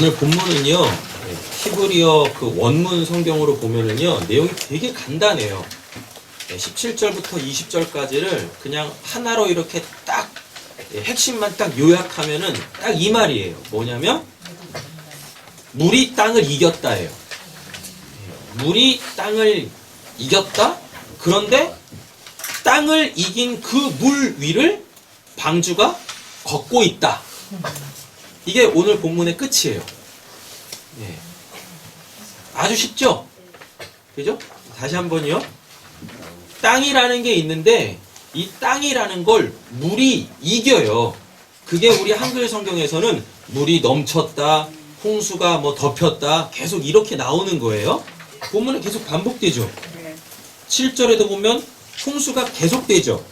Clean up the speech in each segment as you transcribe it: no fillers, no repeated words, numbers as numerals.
오늘 본문은요, 히브리어 그 원문 성경으로 보면은요, 내용이 되게 간단해요. 17절부터 20절까지를 그냥 하나로 이렇게 딱 핵심만 딱 요약하면은 딱 이 말이에요. 뭐냐면 물이 땅을 이겼다예요. 물이 땅을 이겼다? 그런데 땅을 이긴 그 물 위를 방주가 걷고 있다. 이게 오늘 본문의 끝이에요. 네. 아주 쉽죠? 그죠? 다시 한번요. 땅이라는 게 있는데 이 땅이라는 걸 물이 이겨요. 그게 우리 한글 성경에서는 물이 넘쳤다, 홍수가 뭐 덮였다, 계속 이렇게 나오는 거예요. 본문에 계속 반복되죠. 7절에도 보면 홍수가 계속되죠.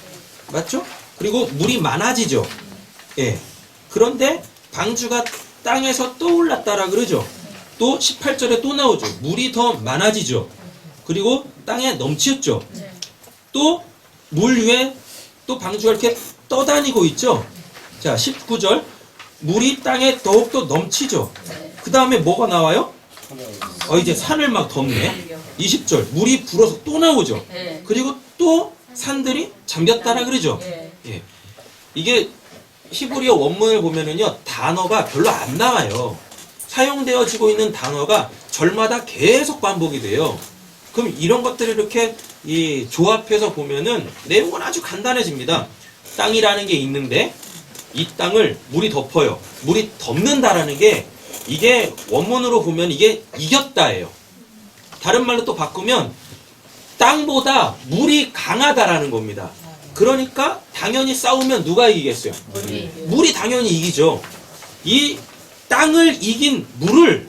맞죠? 그리고 물이 많아지죠. 예. 그런데 방주가 땅에서 떠올랐다라 그러죠. 또 18절에 또 나오죠. 물이 더 많아지죠. 그리고 땅에 넘쳤죠. 또 물 위에 또 방주가 이렇게 떠다니고 있죠. 자, 19절 물이 땅에 더욱더 넘치죠. 그 다음에 뭐가 나와요? 이제 산을 막 덮네. 20절 물이 불어서 또 나오죠. 그리고 또 산들이 잠겼다라 그러죠. 예. 이게 히브리어 원문을 보면은요, 단어가 별로 안 나와요. 사용되어지고 있는 단어가 절마다 계속 반복이 돼요. 그럼 이런 것들을 이렇게 조합해서 보면은 내용은 아주 간단해집니다. 땅이라는 게 있는데 이 땅을 물이 덮어요. 물이 덮는다라는 게 이게 원문으로 보면 이게 이겼다예요. 다른 말로 또 바꾸면 땅보다 물이 강하다라는 겁니다. 그러니까 당연히 싸우면 누가 이기겠어요? 물이 당연히 이기죠. 이 땅을 이긴 물을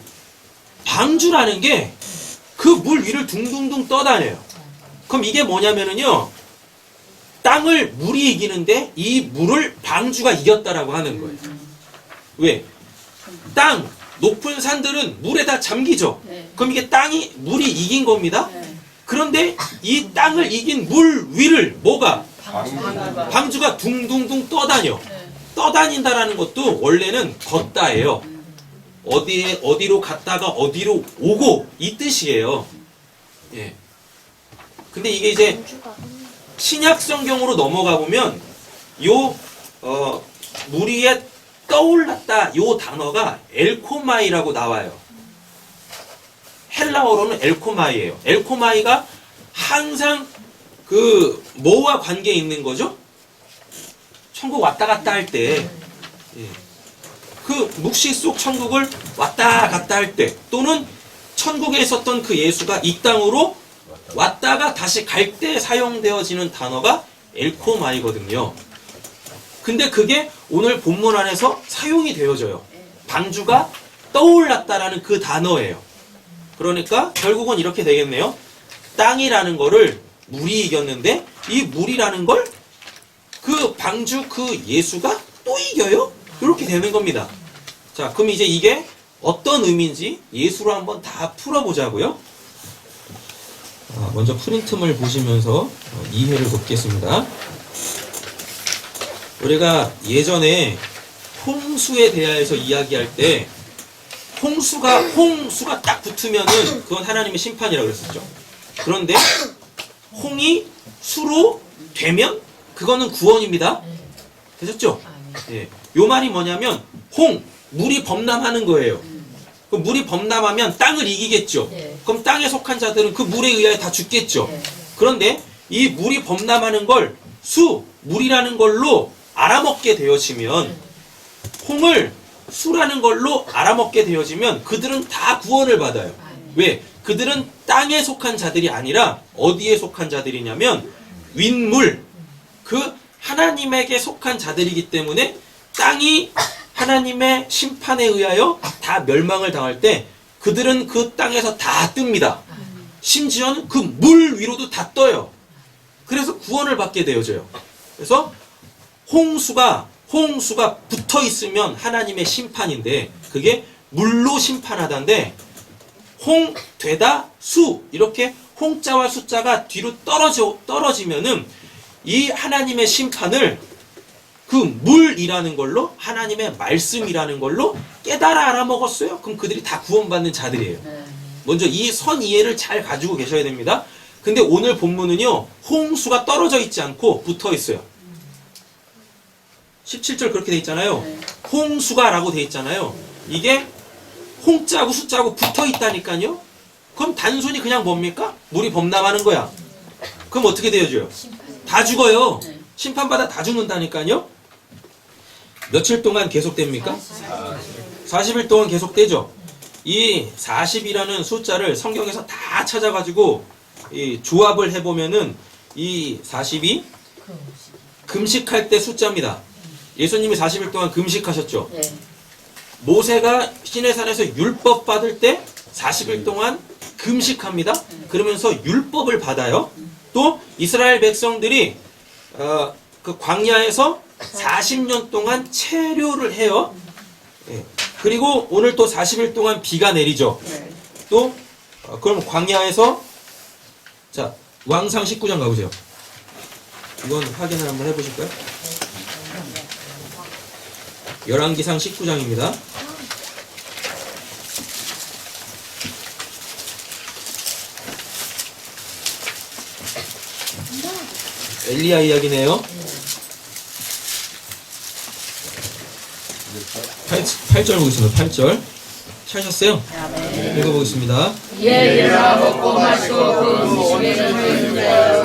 방주라는 게 그 물 위를 둥둥둥 떠다녀요. 그럼 이게 뭐냐면은요, 땅을 물이 이기는데 이 물을 방주가 이겼다라고 하는 거예요. 왜? 땅, 높은 산들은 물에 다 잠기죠. 그럼 이게 물이 이긴 겁니다. 그런데 이 땅을 이긴 물 위를 뭐가? 방주가 둥둥둥 떠다녀. 떠다닌다라는 것도 원래는 걷다예요. 어디로 갔다가 어디로 오고 이 뜻이에요. 예. 근데 이게 이제 신약 성경으로 넘어가 보면 물 위에 떠올랐다 요 단어가 엘코마이라고 나와요. 헬라어로는 엘코마이예요. 엘코마이가 항상 그 뭐와 관계 있는 거죠? 천국 왔다 갔다 할 때, 그 묵시 속 천국을 왔다 갔다 할 때, 또는 천국에 있었던 그 예수가 이 땅으로 왔다가 다시 갈 때 사용되어지는 단어가 엘코마이거든요. 근데 그게 오늘 본문 안에서 사용이 되어져요. 방주가 떠올랐다라는 그 단어예요. 그러니까 결국은 이렇게 되겠네요. 땅이라는 거를 물이 이겼는데 이 물이라는 걸 그 방주 그 예수가 또 이겨요? 이렇게 되는 겁니다. 자, 그럼 이제 이게 어떤 의미인지 예수로 한번 다 풀어보자고요. 먼저 프린트물 보시면서 이해를 돕겠습니다. 우리가 예전에 홍수에 대하여서 이야기할 때 홍수가 딱 붙으면은 그건 하나님의 심판이라고 그랬었죠. 그런데 홍이 수로 되면 그거는 구원입니다. 되셨죠? 예. 요 말이 뭐냐면 물이 범람하는 거예요. 그럼 물이 범람하면 땅을 이기겠죠. 그럼 땅에 속한 자들은 그 물에 의하여 다 죽겠죠. 그런데 이 물이 범람하는 걸 물이라는 걸로 알아먹게 되어지면, 홍을 수라는 걸로 알아먹게 되어지면 그들은 다 구원을 받아요. 왜? 그들은 땅에 속한 자들이 아니라 어디에 속한 자들이냐면 윗물, 그 하나님에게 속한 자들이기 때문에 땅이 하나님의 심판에 의하여 다 멸망을 당할 때 그들은 그 땅에서 다 뜹니다. 심지어는 그 물 위로도 다 떠요. 그래서 구원을 받게 되어져요. 그래서 홍수가 붙어 있으면 하나님의 심판인데 그게 물로 심판하다인데, 홍 되다 수 이렇게 홍자와 숫자가 뒤로 떨어지면은 이 하나님의 심판을 그 물이라는 걸로, 하나님의 말씀이라는 걸로 깨달아 알아먹었어요? 그럼 그들이 다 구원받는 자들이에요. 먼저 이 선 이해를 잘 가지고 계셔야 됩니다. 근데 오늘 본문은요, 홍수가 떨어져 있지 않고 붙어 있어요. 17절 그렇게 돼 있잖아요. 홍수가 라고 돼 있잖아요. 이게 홍자하고 수자하고 붙어 있다니까요. 그럼 단순히 그냥 뭡니까? 물이 범람하는 거야. 그럼 어떻게 되어줘요? 다 죽어요. 심판받아 다 죽는다니까요. 며칠 동안 계속됩니까? 40일 동안 계속되죠. 이 40이라는 숫자를 성경에서 다 찾아가지고 이 조합을 해보면은 이 40이 금식할 때 숫자입니다. 예수님이 40일 동안 금식하셨죠. 모세가 시내산에서 율법 받을 때 40일 동안 금식합니다. 그러면서 율법을 받아요. 또 이스라엘 백성들이 그 광야에서 40년 동안 체류를 해요. 그리고 오늘 또 40일 동안 비가 내리죠. 또 그럼 광야에서 자 왕상 19장 가보세요. 이건 확인을 한번 해보실까요? 열왕기상 19장입니다. 엘리야 이야기네요. 8절 보겠습니다. 8절 찾으셨어요? 읽어보겠습니다. 이에 일어나 먹고 마시고 그 음식에는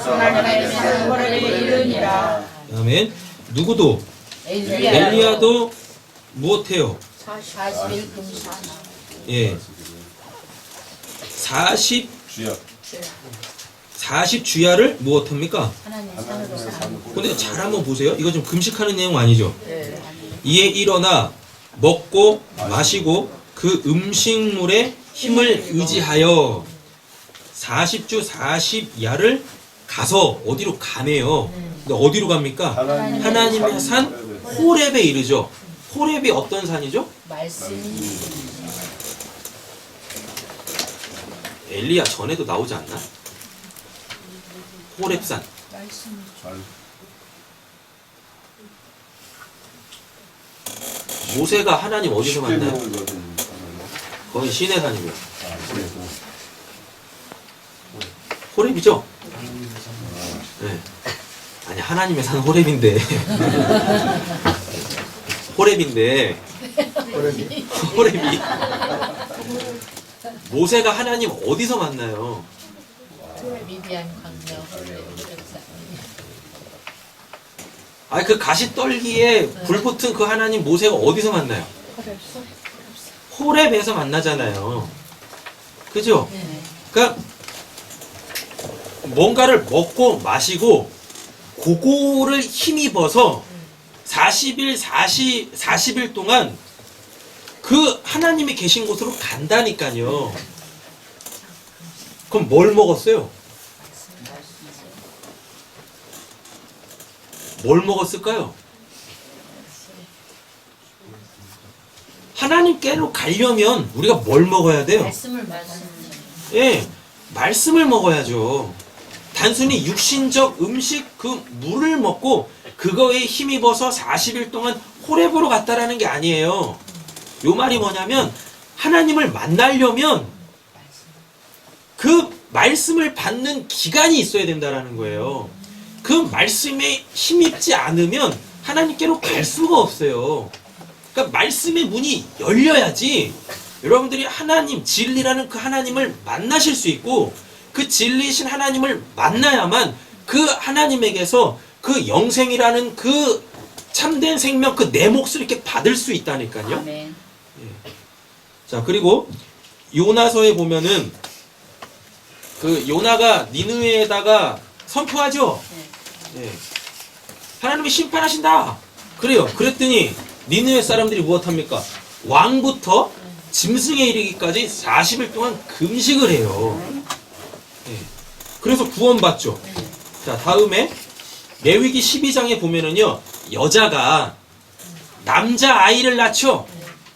하나님의 생활에 이르니라. 아멘. 누구도 엘리야도 무엇해요? 40일 금식하나. 예. 40 주야를 무엇합니까? 하나님 산으로 사는. 근데 잘 한번 보세요. 이거 좀 금식하는 내용 아니죠? 이에 일어나 먹고 마시고 그 음식물의 힘을 의지하여 40주 40야를 가서 어디로 가네요. 근데 어디로 갑니까? 하나님의 산 호렙에 이르죠. 호렙이 어떤 산이죠? 말씀이 엘리야 전에도 나오지 않나? 호렙산. 모세가 하나님 어디서 만나요? 거기 시내산이고요. 호렙이죠? 네. 아니 하나님의 산 호렙인데 호렙인데 호렙이 모세가 하나님 어디서 만나요? 미디안 광명. 아니 그 가시떨기에 불붙은 그 하나님 모세가 어디서 만나요? 호렙에서 만나잖아요. 그죠? 그러니까 뭔가를 먹고 마시고 그거를 힘입어서 40일 동안 그 하나님이 계신 곳으로 간다니까요. 그럼 뭘 먹었어요? 뭘 먹었을까요? 하나님께로 가려면 우리가 뭘 먹어야 돼요? 말씀. 예, 말씀을 먹어야죠. 단순히 육신적 음식 그 물을 먹고 그거에 힘입어서 40일 동안 호렙으로 갔다라는 게 아니에요. 요 말이 뭐냐면 하나님을 만나려면 그 말씀을 받는 기간이 있어야 된다라는 거예요. 그 말씀에 힘입지 않으면 하나님께로 갈 수가 없어요. 그러니까 말씀의 문이 열려야지 여러분들이 하나님, 진리라는 그 하나님을 만나실 수 있고 그 진리이신 하나님을 만나야만 그 하나님에게서 그 영생이라는 그 참된 생명, 그 내 몫을 이렇게 받을 수 있다니까요. 아멘. 자, 그리고 요나서에 보면은 그 요나가 니느웨에다가 선포하죠. 예. 하나님이 심판하신다. 그래요. 그랬더니 니느웨 사람들이 무엇합니까? 왕부터 짐승에 이르기까지 40일 동안 금식을 해요. 예. 그래서 구원받죠. 자, 다음에 레위기 12장에 보면은요, 여자가 남자 아이를 낳죠.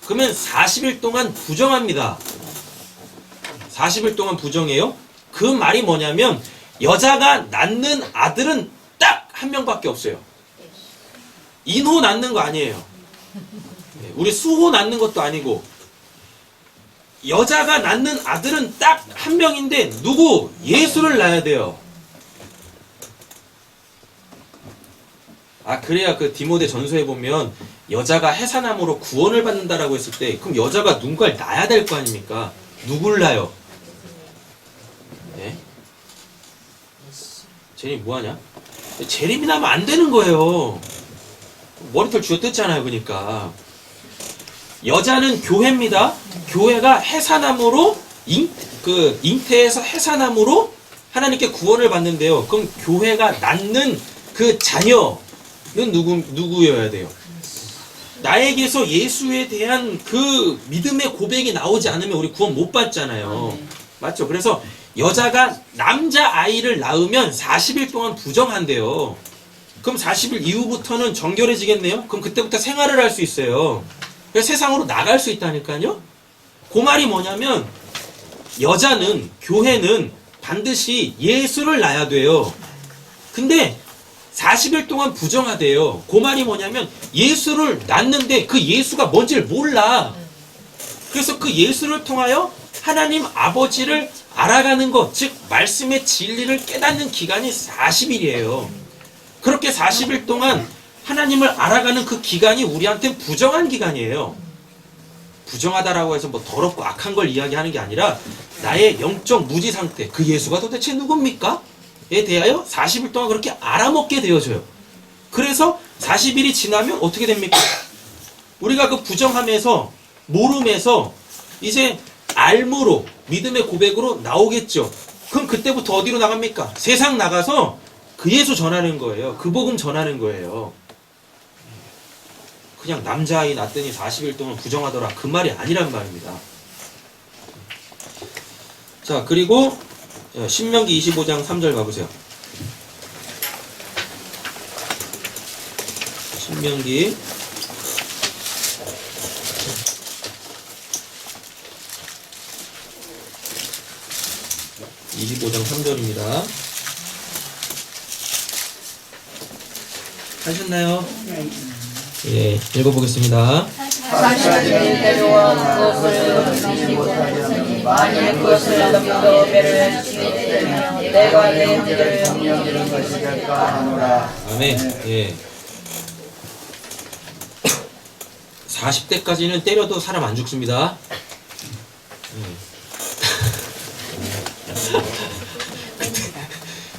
그러면 40일 동안 부정합니다. 40일 동안 부정해요. 그 말이 뭐냐면 여자가 낳는 아들은 딱 한 명밖에 없어요. 인호 낳는 거 아니에요. 우리 수호 낳는 것도 아니고 여자가 낳는 아들은 딱 한 명인데 누구? 예수를 낳아야 돼요. 그래야 그 디모데 전서에 보면 여자가 해산함으로 구원을 받는다라고 했을 때 그럼 여자가 누군가를 낳아야 될 거 아닙니까? 누굴 낳아요? 네? 제림이 뭐하냐? 제림이 나면 안 되는 거예요. 머리털 쥐어뜯잖아요. 그러니까 여자는 교회입니다. 교회가 해산함으로 잉태에서 해산함으로 하나님께 구원을 받는데요. 그럼 교회가 낳는 그 자녀는 누구여야 돼요? 나에게서 예수에 대한 그 믿음의 고백이 나오지 않으면 우리 구원 못 받잖아요. 맞죠? 그래서 여자가 남자 아이를 낳으면 40일 동안 부정한대요. 그럼 40일 이후부터는 정결해지겠네요? 그럼 그때부터 생활을 할 수 있어요. 그래서 세상으로 나갈 수 있다니까요? 그 말이 뭐냐면 여자는, 교회는 반드시 예수를 낳아야 돼요. 근데 40일 동안 부정하대요. 그 말이 뭐냐면 예수를 낳는데 그 예수가 뭔지를 몰라. 그래서 그 예수를 통하여 하나님 아버지를 알아가는 것, 즉 말씀의 진리를 깨닫는 기간이 40일이에요. 그렇게 40일 동안 하나님을 알아가는 그 기간이 우리한테 부정한 기간이에요. 부정하다라고 해서 뭐 더럽고 악한 걸 이야기하는 게 아니라 나의 영적 무지 상태, 그 예수가 도대체 누굽니까? 에 대하여 40일 동안 그렇게 알아먹게 되어져요. 그래서 40일이 지나면 어떻게 됩니까? 우리가 그 부정함에서, 모름에서 이제 알므로, 믿음의 고백으로 나오겠죠. 그럼 그때부터 어디로 나갑니까? 세상 나가서 그 예수 전하는 거예요. 그 복음 전하는 거예요. 그냥 남자아이 낳더니 40일 동안 부정하더라, 그 말이 아니란 말입니다. 자, 그리고 신명기 25장 3절 가보세요. 신명기 25장 3절입니다. 하셨나요? 예, 읽어보겠습니다. 사실은 데려와 그것을 넘지 못하였으니 만일 그것을 넘겨 배를 지게 되면 내가 내 형제를 정령이는 것이 될까 하노라. 아멘. 예. 40대까지는 때려도 사람 안 죽습니다.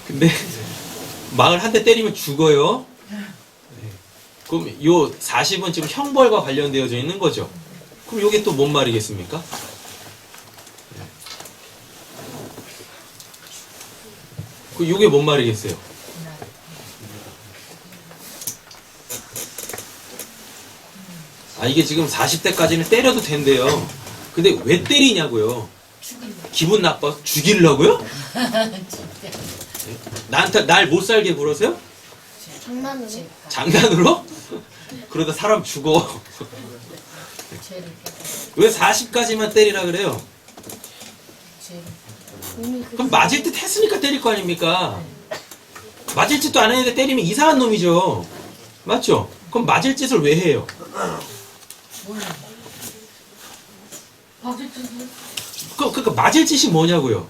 근데 41대 때리면 죽어요. 그럼 요 40은 지금 형벌과 관련되어져 있는 거죠. 그럼 요게 또 뭔 말이겠습니까? 그 요게 뭔 말이겠어요? 이게 지금 40대까지는 때려도 된대요. 근데 왜 때리냐고요? 기분 나빠 죽이려고요? 나한테 날 못 살게 굴어서요? 장난으로? 장난으로? 그러다 사람 죽어. 왜 40까지만 때리라 그래요? 그럼 맞을 듯 했으니까 때릴 거 아닙니까? 맞을 짓도 안 했는데 때리면 이상한 놈이죠. 맞죠? 그럼 맞을 짓을 왜 해요? 그러니까 맞을 짓이 뭐냐고요?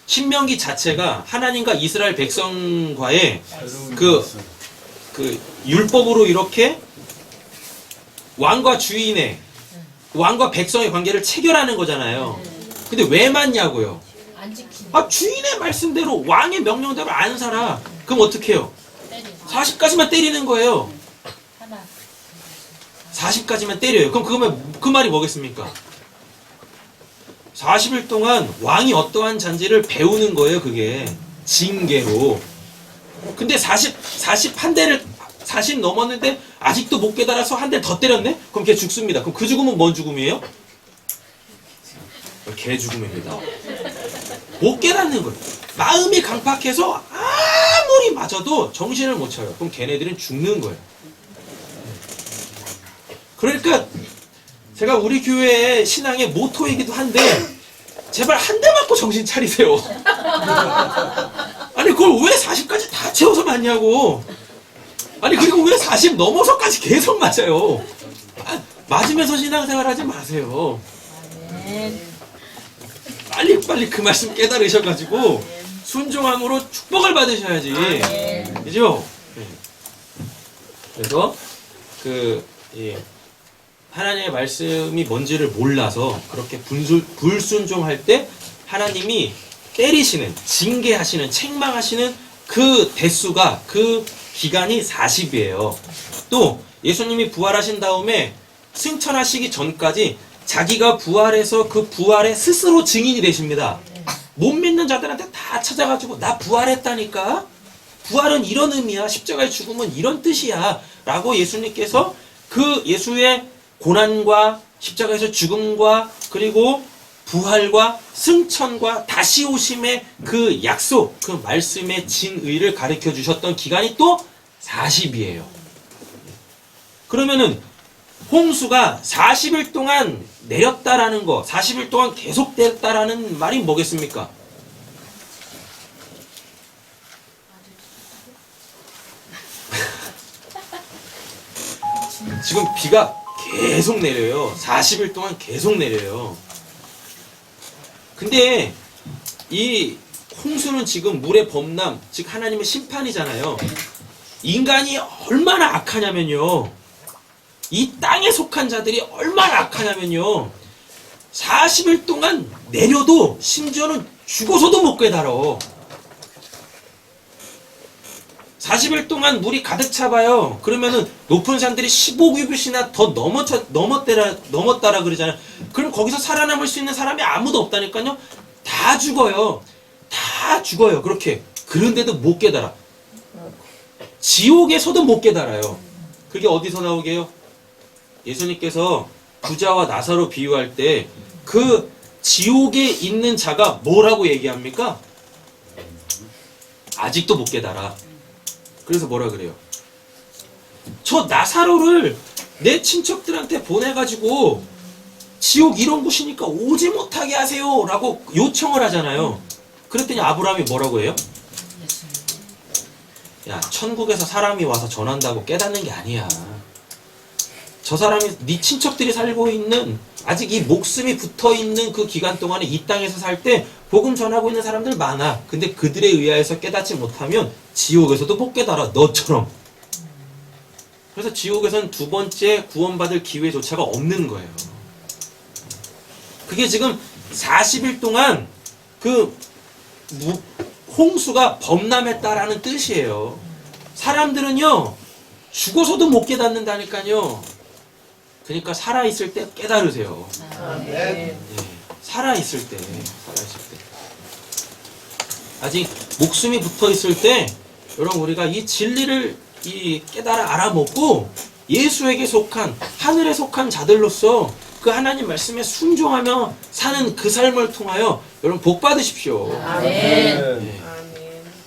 신명기 자체가 하나님과 이스라엘 백성과의 그 율법으로 이렇게 왕과 주인의, 왕과 백성의 관계를 체결하는 거잖아요. 근데 왜 맞냐고요? 안 지키는 주인의 말씀대로, 왕의 명령대로 안 살아. 그럼 어떻게 해요? 40까지만 때리는 거예요. 하나 40까지만 때려요. 그럼 그러면 그 말이 뭐겠습니까? 40일 동안 왕이 어떠한 잔지를 배우는 거예요. 그게 징계로. 근데 40 넘었는데 아직도 못 깨달아서 한 대 더 때렸네? 그럼 걔 죽습니다. 그럼 그 죽음은 뭔 죽음이에요? 개 죽음입니다. 못 깨닫는 거예요. 마음이 강팍해서 아무리 맞아도 정신을 못 차려요. 그럼 걔네들은 죽는 거예요. 그러니까 제가 우리 교회의 신앙의 모토이기도 한데 제발 한 대 맞고 정신 차리세요. 아니 그걸 왜 40까지 다 채워서 맞냐고. 아니 그리고 왜 40 넘어서까지 계속 맞아요. 맞으면서 신앙생활 하지 마세요. 빨리 그 말씀 깨달으셔가지고 순종함으로 축복을 받으셔야지. 그죠? 네. 그래서 하나님의 말씀이 뭔지를 몰라서 그렇게 불순종할 때 하나님이 때리시는, 징계하시는, 책망하시는 그 대수가, 그 기간이 40이에요. 또 예수님이 부활하신 다음에 승천하시기 전까지 자기가 부활해서 그 부활에 스스로 증인이 되십니다. 못 믿는 자들한테 다 찾아가지고 나 부활했다니까? 부활은 이런 의미야. 십자가의 죽음은 이런 뜻이야. 라고 예수님께서 그 예수의 고난과 십자가에서 죽음과 그리고 부활과 승천과 다시 오심의 그 약속, 그 말씀의 진의를 가르쳐 주셨던 기간이 또 40이에요. 그러면은 홍수가 40일 동안 내렸다라는 거, 40일 동안 계속됐다라는 말이 뭐겠습니까? 지금 비가 계속 내려요. 40일 동안 계속 내려요. 근데 이 홍수는 지금 물의 범람, 즉 하나님의 심판이잖아요. 인간이 얼마나 악하냐면요. 이 땅에 속한 자들이 얼마나 악하냐면요. 40일 동안 내려도 심지어는 죽어서도 못 깨달아. 40일 동안 물이 가득 차봐요. 그러면은 높은 산들이 15규빗이나 더 넘었다라 그러잖아요. 그럼 거기서 살아남을 수 있는 사람이 아무도 없다니까요. 다 죽어요. 다 죽어요. 그렇게. 그런데도 못 깨달아. 지옥에서도 못 깨달아요. 그게 어디서 나오게요? 예수님께서 부자와 나사로 비유할 때 그 지옥에 있는 자가 뭐라고 얘기합니까? 아직도 못 깨달아. 그래서 뭐라 그래요? 저 나사로를 내 친척들한테 보내가지고 지옥 이런 곳이니까 오지 못하게 하세요 라고 요청을 하잖아요. 그랬더니 아브라함이 뭐라고 해요? 야, 천국에서 사람이 와서 전한다고 깨닫는 게 아니야. 저 사람이 네 친척들이 살고 있는, 아직 이 목숨이 붙어있는 그 기간 동안에 이 땅에서 살 때 복음 전하고 있는 사람들 많아. 근데 그들에 의하여서 깨닫지 못하면 지옥에서도 못 깨달아. 너처럼. 그래서 지옥에서는 두 번째 구원받을 기회조차가 없는 거예요. 그게 지금 40일 동안 그 홍수가 범람했다라는 뜻이에요. 사람들은요, 죽어서도 못 깨닫는다니까요. 그러니까 살아있을 때 깨달으세요. 네, 살아있을 때. 아직 목숨이 붙어있을 때, 여러분, 우리가 이 진리를 깨달아 알아먹고 예수에게 속한, 하늘에 속한 자들로서 그 하나님 말씀에 순종하며 사는 그 삶을 통하여 여러분 복 받으십시오. 아멘. 네.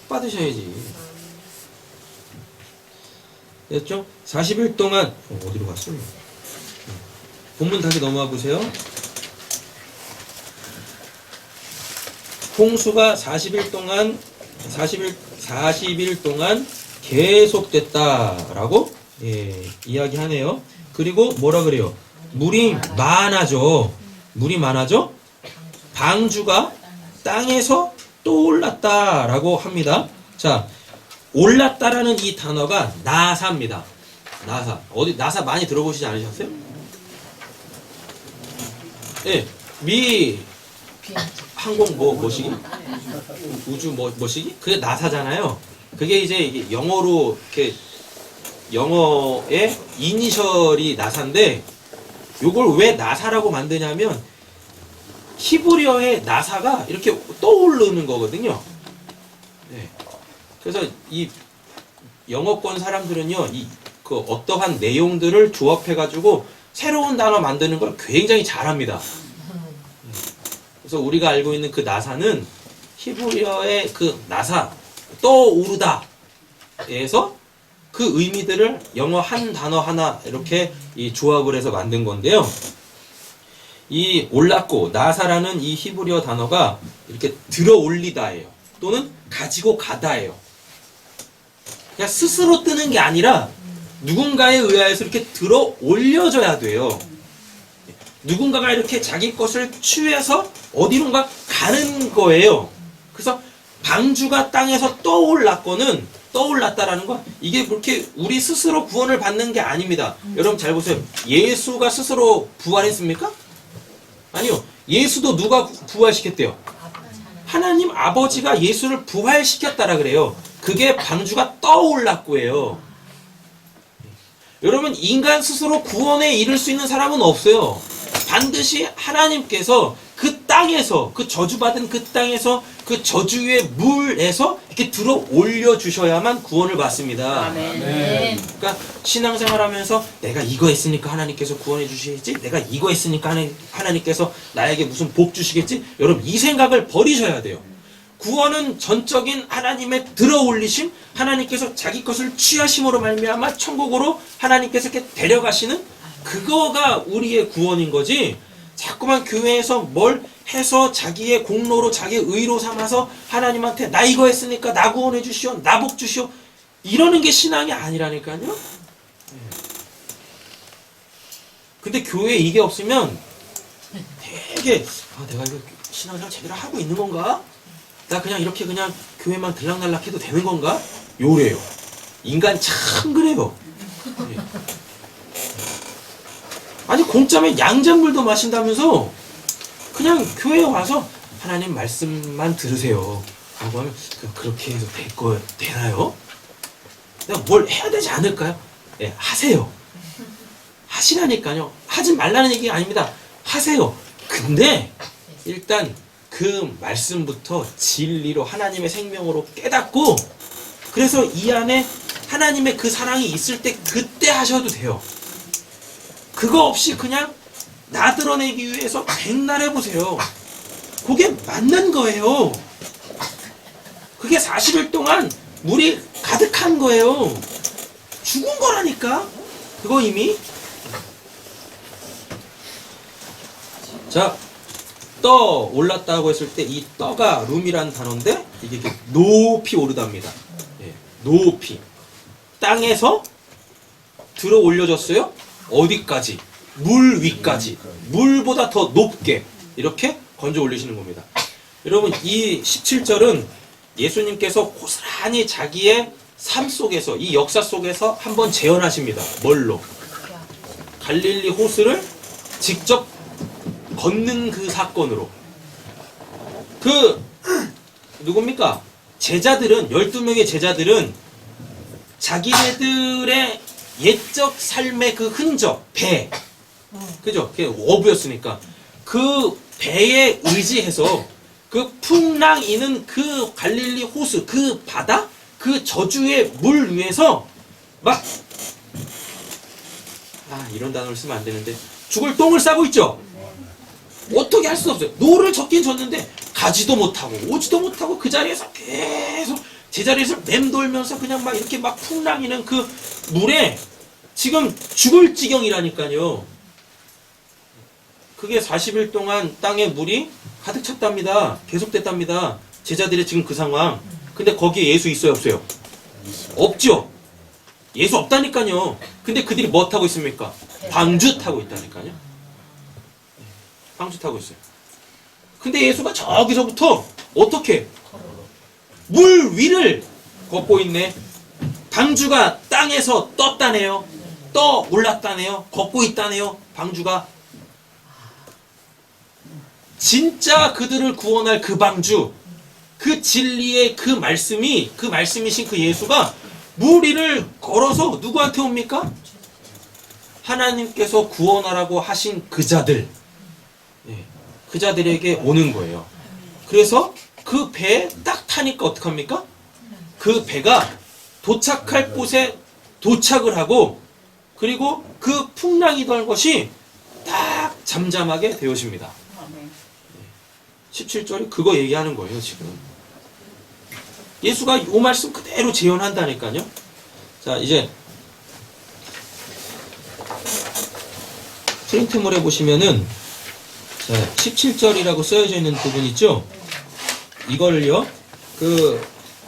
복 받으셔야지. 됐죠? 40일 동안 어디로 갔어? 본문 다시 넘어가 보세요. 홍수가 40일 동안 계속됐다라고 이야기하네요. 그리고 뭐라 그래요? 물이 많아져. 방주가 땅에서 떠올랐다라고 합니다. 자, 올랐다라는 이 단어가 나사입니다. 나사. 어디 나사 많이 들어보시지 않으셨어요? 네, 미 항공 뭐시기? 우주 뭐시기? 그게 나사잖아요. 그게 이제 영어로 이렇게 영어의 이니셜이 나사인데 요걸 왜 나사라고 만드냐면 히브리어의 나사가 이렇게 떠오르는 거거든요. 네. 그래서 이 영어권 사람들은요, 그 어떠한 내용들을 조합해가지고 새로운 단어 만드는 걸 굉장히 잘합니다. 그래서 우리가 알고 있는 그 나사는 히브리어의 그 나사, 떠오르다에서 그 의미들을 영어 한 단어 하나 이렇게 조합을 해서 만든 건데요. 이 올랐고, 나사라는 이 히브리어 단어가 이렇게 들어 올리다예요. 또는 가지고 가다예요. 그냥 스스로 뜨는 게 아니라 누군가에 의하여서 이렇게 들어 올려져야 돼요. 누군가가 이렇게 자기 것을 취해서 어디론가 가는 거예요. 그래서 방주가 땅에서 떠올랐다라는 건 이게 그렇게 우리 스스로 구원을 받는 게 아닙니다. 여러분 잘 보세요. 예수가 스스로 부활했습니까? 아니요. 예수도 누가 부활시켰대요? 하나님 아버지가 예수를 부활시켰다라 그래요. 그게 방주가 떠올랐고예요. 여러분 인간 스스로 구원에 이를 수 있는 사람은 없어요. 반드시 하나님께서 그 땅에서, 그 저주받은 그 땅에서, 그 저주의 물에서 이렇게 들어 올려주셔야만 구원을 받습니다. 아멘. 그러니까 신앙생활 하면서 내가 이거 했으니까 하나님께서 구원해 주시겠지? 내가 이거 했으니까 하나님께서 나에게 무슨 복 주시겠지? 여러분 이 생각을 버리셔야 돼요. 구원은 전적인 하나님의 들어 올리심, 하나님께서 자기 것을 취하심으로 말미암아 천국으로 하나님께서 이렇게 데려가시는 그거가 우리의 구원인 거지. 자꾸만 교회에서 뭘 해서 자기의 공로로 자기의 의로 삼아서 하나님한테 나 이거 했으니까 나 구원해 주시오, 나 복 주시오, 이러는 게 신앙이 아니라니까요. 근데 교회에 이게 없으면 되게 내가 이거 신앙생활 제대로 하고 있는 건가? 나 그냥 이렇게 그냥 교회만 들락날락 해도 되는 건가? 요래요. 인간 참 그래요. 아니 공짜면 양잔물도 마신다면서 그냥 교회에 와서 하나님 말씀만 들으세요 라고 하면 그렇게 해서 되나요? 내가 뭘 해야 되지 않을까요? 네, 하세요. 하시라니까요. 하지 말라는 얘기가 아닙니다. 하세요. 근데 일단 그 말씀부터 진리로 하나님의 생명으로 깨닫고 그래서 이 안에 하나님의 그 사랑이 있을 때 그때 하셔도 돼요. 그거 없이 그냥 나드러내기 위해서 백날 해보세요. 그게 맞는 거예요. 그게 40일 동안 물이 가득한 거예요. 죽은 거라니까. 그거 이미. 자, 떠 올랐다고 했을 때 이 떠가 룸이라는 단어인데 이게 이렇게 높이 오르답니다. 예, 높이. 땅에서 들어 올려졌어요. 어디까지? 물 위까지. 물보다 더 높게 이렇게 건져 올리시는 겁니다. 여러분 이 17절은 예수님께서 고스란히 자기의 삶 속에서 이 역사 속에서 한번 재현하십니다. 뭘로? 갈릴리 호수를 직접 걷는 그 사건으로. 누굽니까? 제자들은 12명의 제자들은 자기네들의 옛적 삶의 그 흔적, 배, 그죠? 그게 어부였으니까 그 배에 의지해서 그 풍랑이는 그 갈릴리 호수, 그 바다, 그 저주의 물 위에서 막 이런 단어를 쓰면 안 되는데 죽을 똥을 싸고 있죠. 어떻게 할 수 없어요. 노를 젓긴 졌는데 가지도 못하고 오지도 못하고 그 자리에서 계속 제자리에서 맴돌면서 그냥 막 이렇게 막 풍랑이는 그 물에 지금 죽을 지경이라니까요. 그게 40일 동안 땅에 물이 가득 찼답니다. 계속됐답니다. 제자들의 지금 그 상황. 근데 거기에 예수 있어요, 없어요? 없죠. 예수 없다니까요. 근데 그들이 뭐 타고 있습니까? 방주 타고 있다니까요. 방주 타고 있어요. 근데 예수가 저기서부터 어떻게 물 위를 걷고 있네. 방주가 땅에서 떴다네요. 떠 올랐다네요. 걷고 있다네요. 방주가. 진짜 그들을 구원할 그 방주, 그 진리의 그 말씀이신 그 예수가 물 위를 걸어서 누구한테 옵니까? 하나님께서 구원하라고 하신 그 자들, 그 자들에게 오는 거예요. 그래서 그 배에 딱 타니까 어떡합니까? 그 배가 도착할 곳에 도착을 하고 그리고 그 풍랑이던 것이 딱 잠잠하게 되어집니다. 17절이 그거 얘기하는 거예요, 지금. 예수가 이 말씀 그대로 재현한다니까요. 자, 이제 프린트물에 보시면은 자, 17절이라고 쓰여져 있는 부분 있죠? 이걸요, 그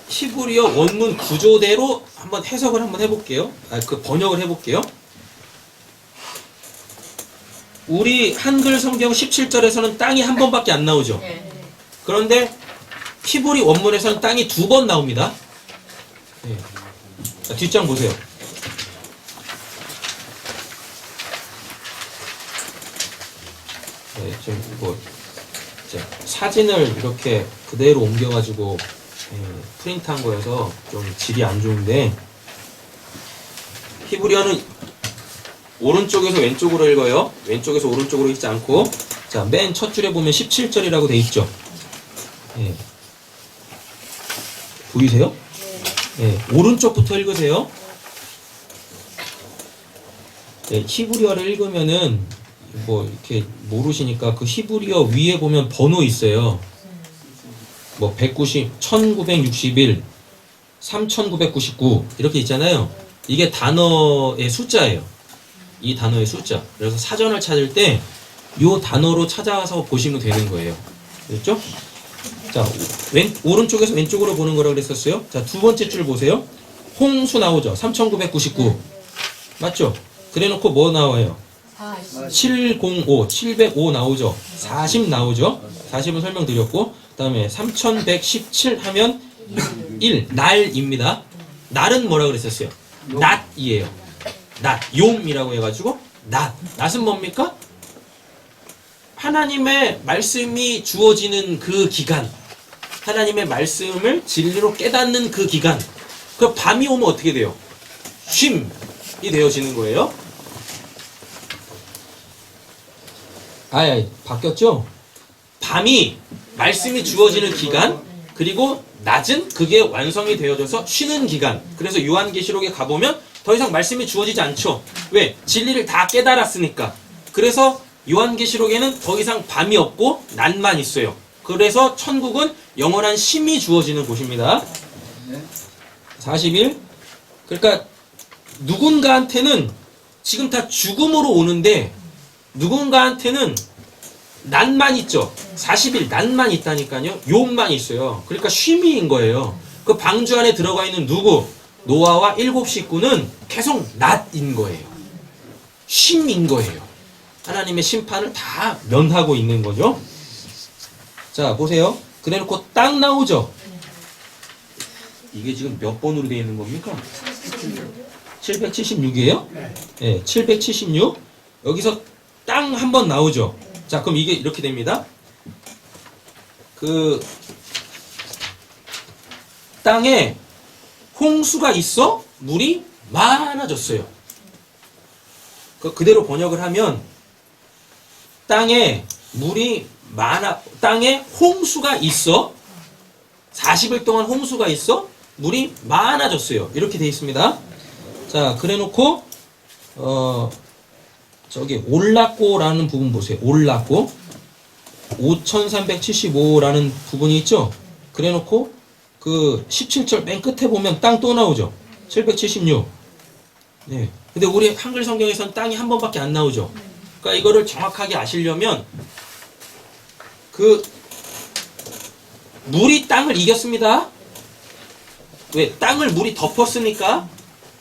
히브리어 원문 구조대로 한번 해석을 한번 해볼게요. 그 번역을 해볼게요. 우리 한글 성경 17절에서는 땅이 한 번밖에 안 나오죠. 그런데 히브리 원문에서는 땅이 2번 나옵니다. 네. 자, 뒷장 보세요. 네, 좀 뭐 사진을 이렇게 그대로 옮겨가지고 프린트한 거여서 좀 질이 안 좋은데, 히브리어는 오른쪽에서 왼쪽으로 읽어요. 왼쪽에서 오른쪽으로 읽지 않고, 자, 맨 첫 줄에 보면 17절이라고 돼 있죠. 예. 보이세요? 예. 오른쪽부터 읽으세요. 예, 히브리어를 읽으면은 뭐 이렇게 모르시니까 그 히브리어 위에 보면 번호 있어요. 뭐 190, 1961, 3999 이렇게 있잖아요. 이게 단어의 숫자예요. 이 단어의 숫자. 그래서 사전을 찾을 때 이 단어로 찾아서 보시면 되는 거예요. 그렇죠? 자, 오른쪽에서 왼쪽으로 보는 거라 그랬었어요. 자, 두 번째 줄 보세요. 홍수 나오죠. 3999. 맞죠? 그래 놓고 뭐 나와요? 705, 705 나오죠. 40 나오죠. 40은 설명드렸고, 그 다음에 3117 하면 1, 날입니다. 날은 뭐라 그랬었어요? 낮이에요. 낮, 욤이라고 해가지고 낮. 낮은 뭡니까? 하나님의 말씀이 주어지는 그 기간, 하나님의 말씀을 진리로 깨닫는 그 기간. 그 밤이 오면 어떻게 돼요? 쉼이 되어지는 거예요. 바뀌었죠? 밤이 말씀이 주어지는 기간, 그리고 낮은 그게 완성이 되어져서 쉬는 기간. 그래서 요한계시록에 가보면 더 이상 말씀이 주어지지 않죠. 왜? 진리를 다 깨달았으니까. 그래서 요한계시록에는 더 이상 밤이 없고 낮만 있어요. 그래서 천국은 영원한 쉼이 주어지는 곳입니다. 41. 그러니까 누군가한테는 지금 다 죽음으로 오는데, 누군가한테는 낮만 있죠. 40일 낮만 있다니까요. 욤만 있어요. 그러니까 쉼이인 거예요. 그 방주 안에 들어가 있는 누구? 노아와 7 식구는 계속 낮인 거예요. 쉼인 거예요. 하나님의 심판을 다 면하고 있는 거죠. 자, 보세요. 그래놓고 땅 나오죠. 이게 지금 몇 번으로 되어 있는 겁니까? 776이에요? 네, 776. 여기서 땅 한 번 나오죠. 자, 그럼 이게 이렇게 됩니다. 그 땅에 홍수가 있어 물이 많아졌어요. 그대로 번역을 하면 땅에 땅에 홍수가 있어, 40일 동안 홍수가 있어 물이 많아졌어요. 이렇게 되어 있습니다. 자, 그래 놓고 저기 올라꼬라는 부분 보세요. 올라꼬 5375라는 부분이 있죠. 그래 놓고 그 17절 맨 끝에 보면 땅 또 나오죠. 776. 네. 근데 우리 한글 성경에서는 땅이 한 번밖에 안 나오죠. 그러니까 이거를 정확하게 아시려면 그 물이 땅을 이겼습니다. 왜? 땅을 물이 덮었으니까.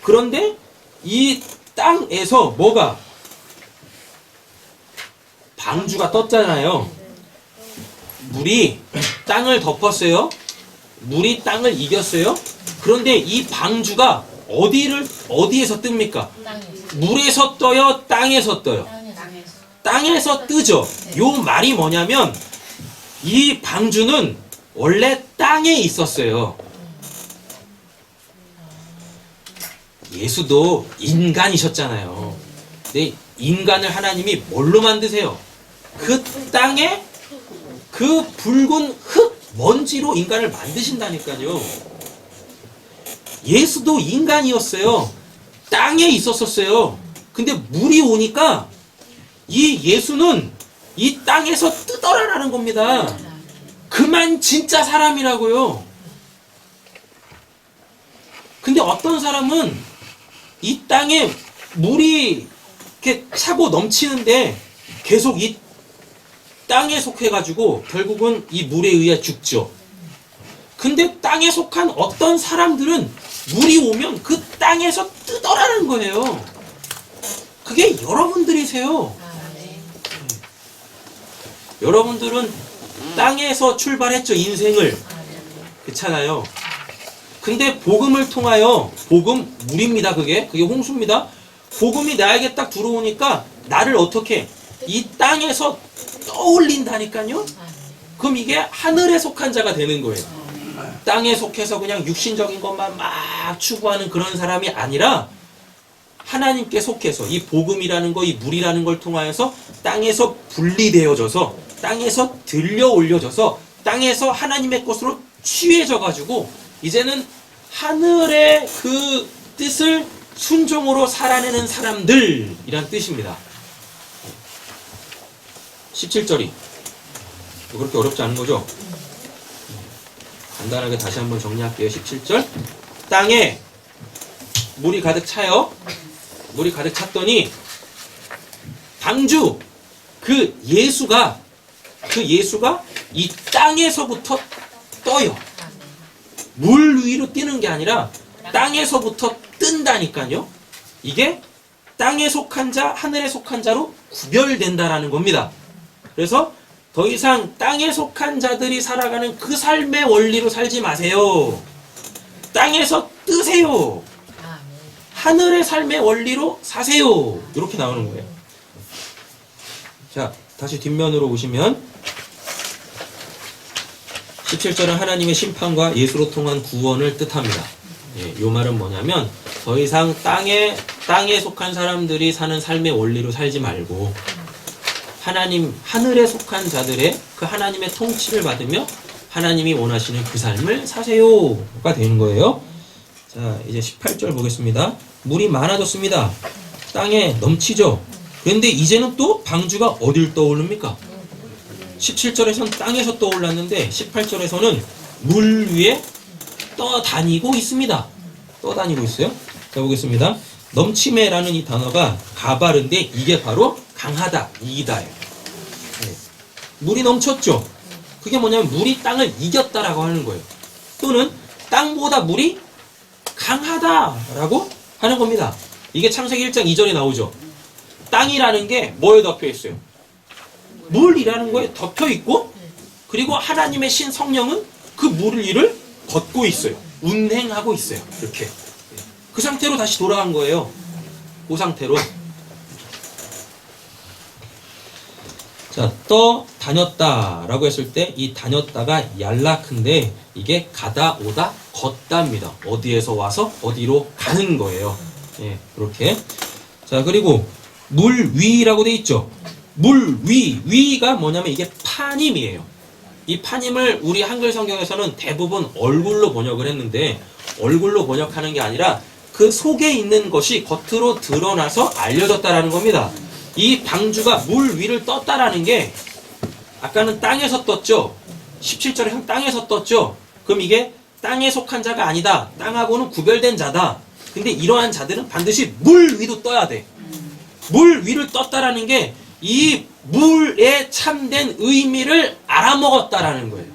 그런데 이 땅에서 뭐가? 방주가 떴잖아요. 물이 땅을 덮었어요. 물이 땅을 이겼어요. 그런데 이 방주가 어디에서 뜹니까? 물에서 떠요? 땅에서 떠요? 땅에서 뜨죠. 요 말이 뭐냐면 이 방주는 원래 땅에 있었어요. 예수도 인간이셨잖아요. 근데 인간을 하나님이 뭘로 만드세요? 그 땅에 그 붉은 흙, 먼지로 인간을 만드신다니까요. 예수도 인간이었어요. 땅에 있었었어요. 근데 물이 오니까 이 예수는 이 땅에서 뜨더라라는 겁니다. 그만 진짜 사람이라고요. 근데 어떤 사람은 이 땅에 물이 이렇게 차고 넘치는데 계속 이 땅에 속해가지고 결국은 이 물에 의해 죽죠. 근데 땅에 속한 어떤 사람들은 물이 오면 그 땅에서 뜨더라는 거예요. 그게 여러분들이세요. 여러분들은 땅에서 출발했죠, 인생을. 그렇잖아요. 근데 복음을 통하여, 복음 물입니다. 그게 홍수입니다. 복음이 나에게 딱 들어오니까 나를 어떻게 이 땅에서 떠올린다니까요. 그럼 이게 하늘에 속한 자가 되는 거예요. 땅에 속해서 그냥 육신적인 것만 막 추구하는 그런 사람이 아니라 하나님께 속해서 이 복음이라는 거, 이 물이라는 걸 통하여서 땅에서 분리되어져서 땅에서 들려 올려져서 땅에서 하나님의 것으로 취해져 가지고 이제는 하늘의 그 뜻을 순종으로 살아내는 사람들이란 뜻입니다. 17절이 그렇게 어렵지 않은 거죠? 간단하게 다시 한번 정리할게요. 17절. 땅에 물이 가득 차요. 물이 가득 찼더니 방주 그 예수가 이 땅에서부터 떠요. 물 위로 뛰는 게 아니라 땅에서부터 뜬다니까요. 이게 땅에 속한 자, 하늘에 속한 자로 구별된다라는 겁니다. 그래서 더 이상 땅에 속한 자들이 살아가는 그 삶의 원리로 살지 마세요. 땅에서 뜨세요. 하늘의 삶의 원리로 사세요. 이렇게 나오는 거예요. 자, 다시 뒷면으로 오시면 17절은 하나님의 심판과 예수로 통한 구원을 뜻합니다. 이 말은 뭐냐면 더 이상 땅에 속한 사람들이 사는 삶의 원리로 살지 말고 하나님, 하늘에 속한 자들의 그 하나님의 통치를 받으며 하나님이 원하시는 그 삶을 사세요가 되는 거예요. 자, 이제 18절 보겠습니다. 물이 많아졌습니다. 땅에 넘치죠. 그런데 이제는 또 방주가 어딜 떠오릅니까? 17절에서는 땅에서 떠올랐는데 18절에서는 물 위에 떠다니고 있습니다. 떠다니고 있어요. 자, 보겠습니다. 넘침에라는 이 단어가 가바른데 이게 바로 강하다, 이기다예요. 네. 물이 넘쳤죠. 그게 뭐냐면 물이 땅을 이겼다라고 하는 거예요. 또는 땅보다 물이 강하다라고 하는 겁니다. 이게 창세기 1장 2절에 나오죠. 땅이라는 게 뭐에 덮여 있어요? 물이라는 거에 덮여 있고, 그리고 하나님의 신 성령은 그 물 위를 걷고 있어요. 운행하고 있어요. 이렇게. 그 상태로 다시 돌아간 거예요. 그 상태로. 자, 다녔다라고 했을 때 이 다녔다가 얄라크인데 이게 가다 오다 걷다입니다. 어디에서 와서 어디로 가는 거예요. 예, 그렇게. 자, 그리고 물 위라고 돼 있죠. 물 위가 뭐냐면 이게 파님이에요. 이 파님을 우리 한글 성경에서는 대부분 얼굴로 번역을 했는데 얼굴로 번역하는 게 아니라 그 속에 있는 것이 겉으로 드러나서 알려졌다라는 겁니다. 이 방주가 물 위를 떴다라는 게 아까는 땅에서 떴죠. 17절에는 땅에서 떴죠. 그럼 이게 땅에 속한 자가 아니다. 땅하고는 구별된 자다. 근데 이러한 자들은 반드시 물 위도 떠야 돼. 물 위를 떴다라는 게 이 물의 참된 의미를 알아먹었다라는 거예요.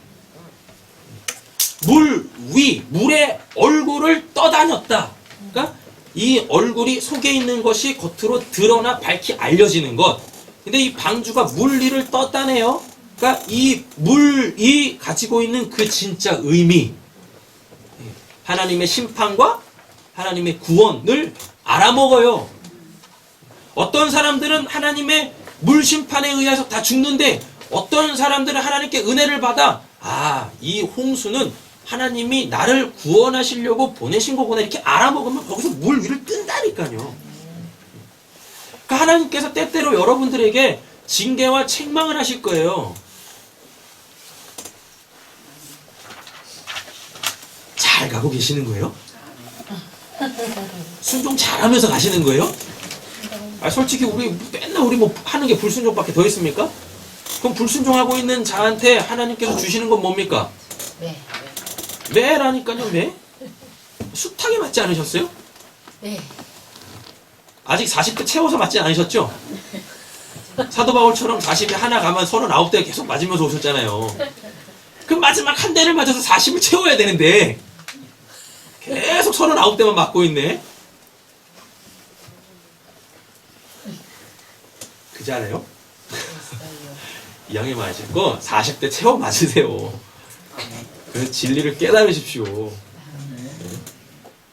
물 위, 물의 얼굴을 떠다녔다. 그러니까 이 얼굴이 속에 있는 것이 겉으로 드러나 밝히 알려지는 것. 근데 이 방주가 물 위를 떴다네요. 그러니까 이 물이 가지고 있는 그 진짜 의미, 하나님의 심판과 하나님의 구원을 알아먹어요. 어떤 사람들은 하나님의 물 심판에 의해서 다 죽는데 어떤 사람들은 하나님께 은혜를 받아 이 홍수는 하나님이 나를 구원하시려고 보내신 거구나 이렇게 알아먹으면 거기서 물 위를 뜬다니까요. 그러니까 하나님께서 때때로 여러분들에게 징계와 책망을 하실 거예요. 잘 가고 계시는 거예요? 순종 잘하면서 가시는 거예요? 솔직히 맨날 우리 뭐 하는 게 불순종밖에 더 있습니까? 그럼 불순종하고 있는 자한테 하나님께서 주시는 건 뭡니까? 매라니까요, 매? 숱하게 맞지 않으셨어요? 네. 아직 40대 채워서 맞지 않으셨죠? 사도 바울처럼 40에 하나 가면 39대 계속 맞으면서 오셨잖아요. 그럼 마지막 한 대를 맞아서 40을 채워야 되는데 계속 39대만 맞고 있네. 그지 않아요? 2학년 맞으실 거 40대 채워 맞으세요. 그래서 진리를 깨달으십시오.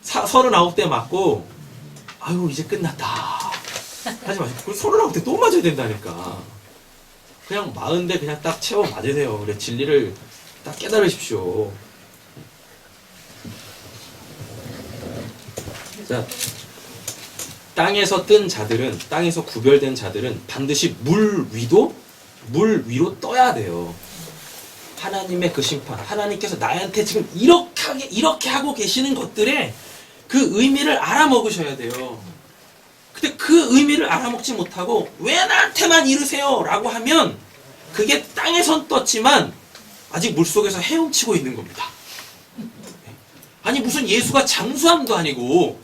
39대 맞고 아유 이제 끝났다 하지 마시고 39대 또 맞아야 된다니까. 그냥 40대 그냥 딱 채워 맞으세요. 그래 진리를 딱 깨달으십시오. 자, 땅에서 뜬 자들은, 땅에서 구별된 자들은 반드시 물 위로 떠야 돼요. 하나님의 그 심판, 하나님께서 나한테 지금 이렇게 하고 계시는 것들의 그 의미를 알아먹으셔야 돼요. 근데 그 의미를 알아먹지 못하고 왜 나한테만 이르세요? 라고 하면 그게 땅에선 떴지만 아직 물속에서 헤엄치고 있는 겁니다. 아니 무슨 예수가 장수함도 아니고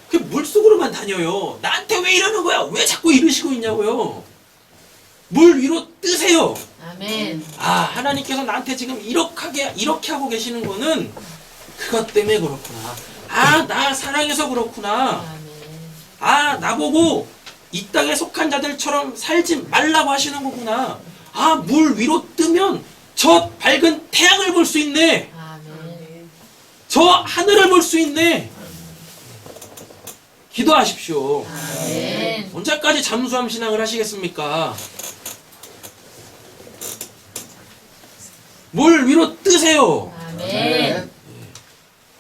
그 물속으로만 다녀요. 나한테 왜 이러는 거야? 왜 자꾸 이러시고 있냐고요. 물 위로 뜨세요. 아멘. 아 하나님께서 나한테 지금 이렇게 하고 계시는 거는 그것 때문에 그렇구나. 아 나 사랑해서 그렇구나. 아멘. 아 나보고 이 땅에 속한 자들처럼 살지 말라고 하시는 거구나. 아 물 위로 뜨면 저 밝은 태양을 볼 수 있네. 아멘. 저 하늘을 볼 수 있네. 기도하십시오. 아멘. 언제까지 잠수함 신앙을 하시겠습니까? 물 위로 뜨세요. 아멘.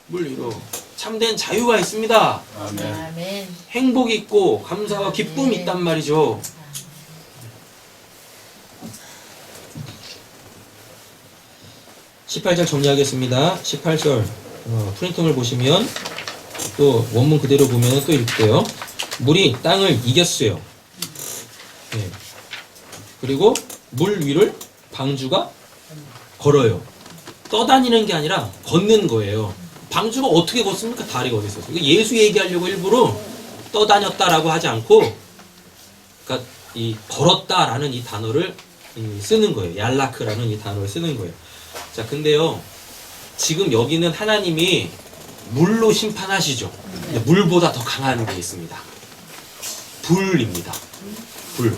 물 위로. 참된 자유가 있습니다. 아멘. 행복이 있고 감사와 기쁨이 있단 말이죠. 18절 정리하겠습니다. 18절 프린팅을 보시면 또 원문 그대로 보면 또 이렇게요. 물이 땅을 이겼어요. 네. 그리고 물 위를 방주가 걸어요. 떠다니는 게 아니라 걷는 거예요. 방주가 어떻게 걷습니까? 다리가 어디 있어서. 예수 얘기하려고 일부러 떠다녔다라고 하지 않고, 그러니까 이 걸었다라는 이 단어를 쓰는 거예요. 얄라크라는 이 단어를 쓰는 거예요. 자, 근데요, 지금 여기는 하나님이 물로 심판하시죠. 근데 물보다 더 강한 게 있습니다. 불입니다. 불.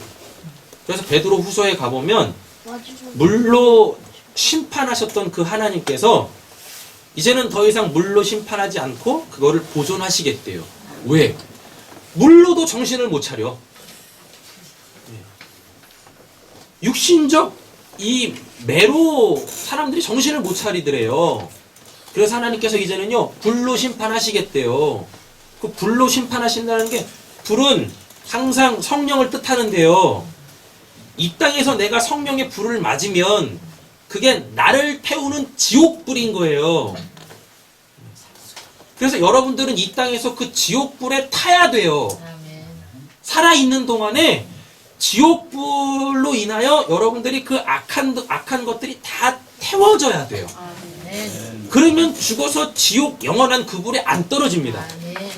그래서 베드로 후서에 가보면 물로 심판하셨던 그 하나님께서 이제는 더 이상 물로 심판하지 않고 그거를 보존하시겠대요. 왜? 물로도 정신을 못 차려. 육신적 이 매로 사람들이 정신을 못 차리더래요. 그래서 하나님께서 이제는요 불로 심판하시겠대요. 그 불로 심판하신다는 게, 불은 항상 성령을 뜻하는데요, 이 땅에서 내가 성령의 불을 맞으면 그게 나를 태우는 지옥불인 거예요. 그래서 여러분들은 이 땅에서 그 지옥불에 타야 돼요. 아멘. 살아있는 동안에 지옥불로 인하여 여러분들이 그 악한 것들이 다 태워져야 돼요. 아멘. 그러면 죽어서 지옥 영원한 그 불에 안 떨어집니다. 아멘.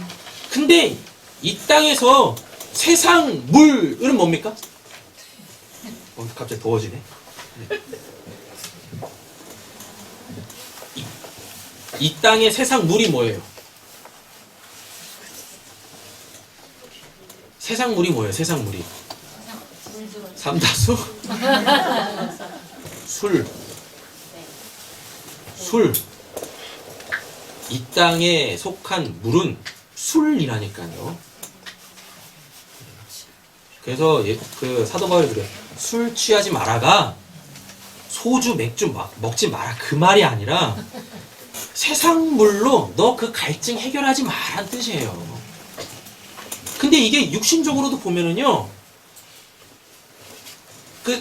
근데 이 땅에서 세상 물은 뭡니까? 갑자기 더워지네. 이 땅의 세상 물이 뭐예요? 세상 물이 뭐예요? 세상 물이 삼다수? 술. 이 땅에 속한 물은 술이라니까요. 그래서 그 사도 바울이 그래요. 술 취하지 마라가 소주, 맥주 먹지 마라 그 말이 아니라 세상 물로 너 그 갈증 해결하지 마란 뜻이에요. 근데 이게 육신적으로도 보면은요, 그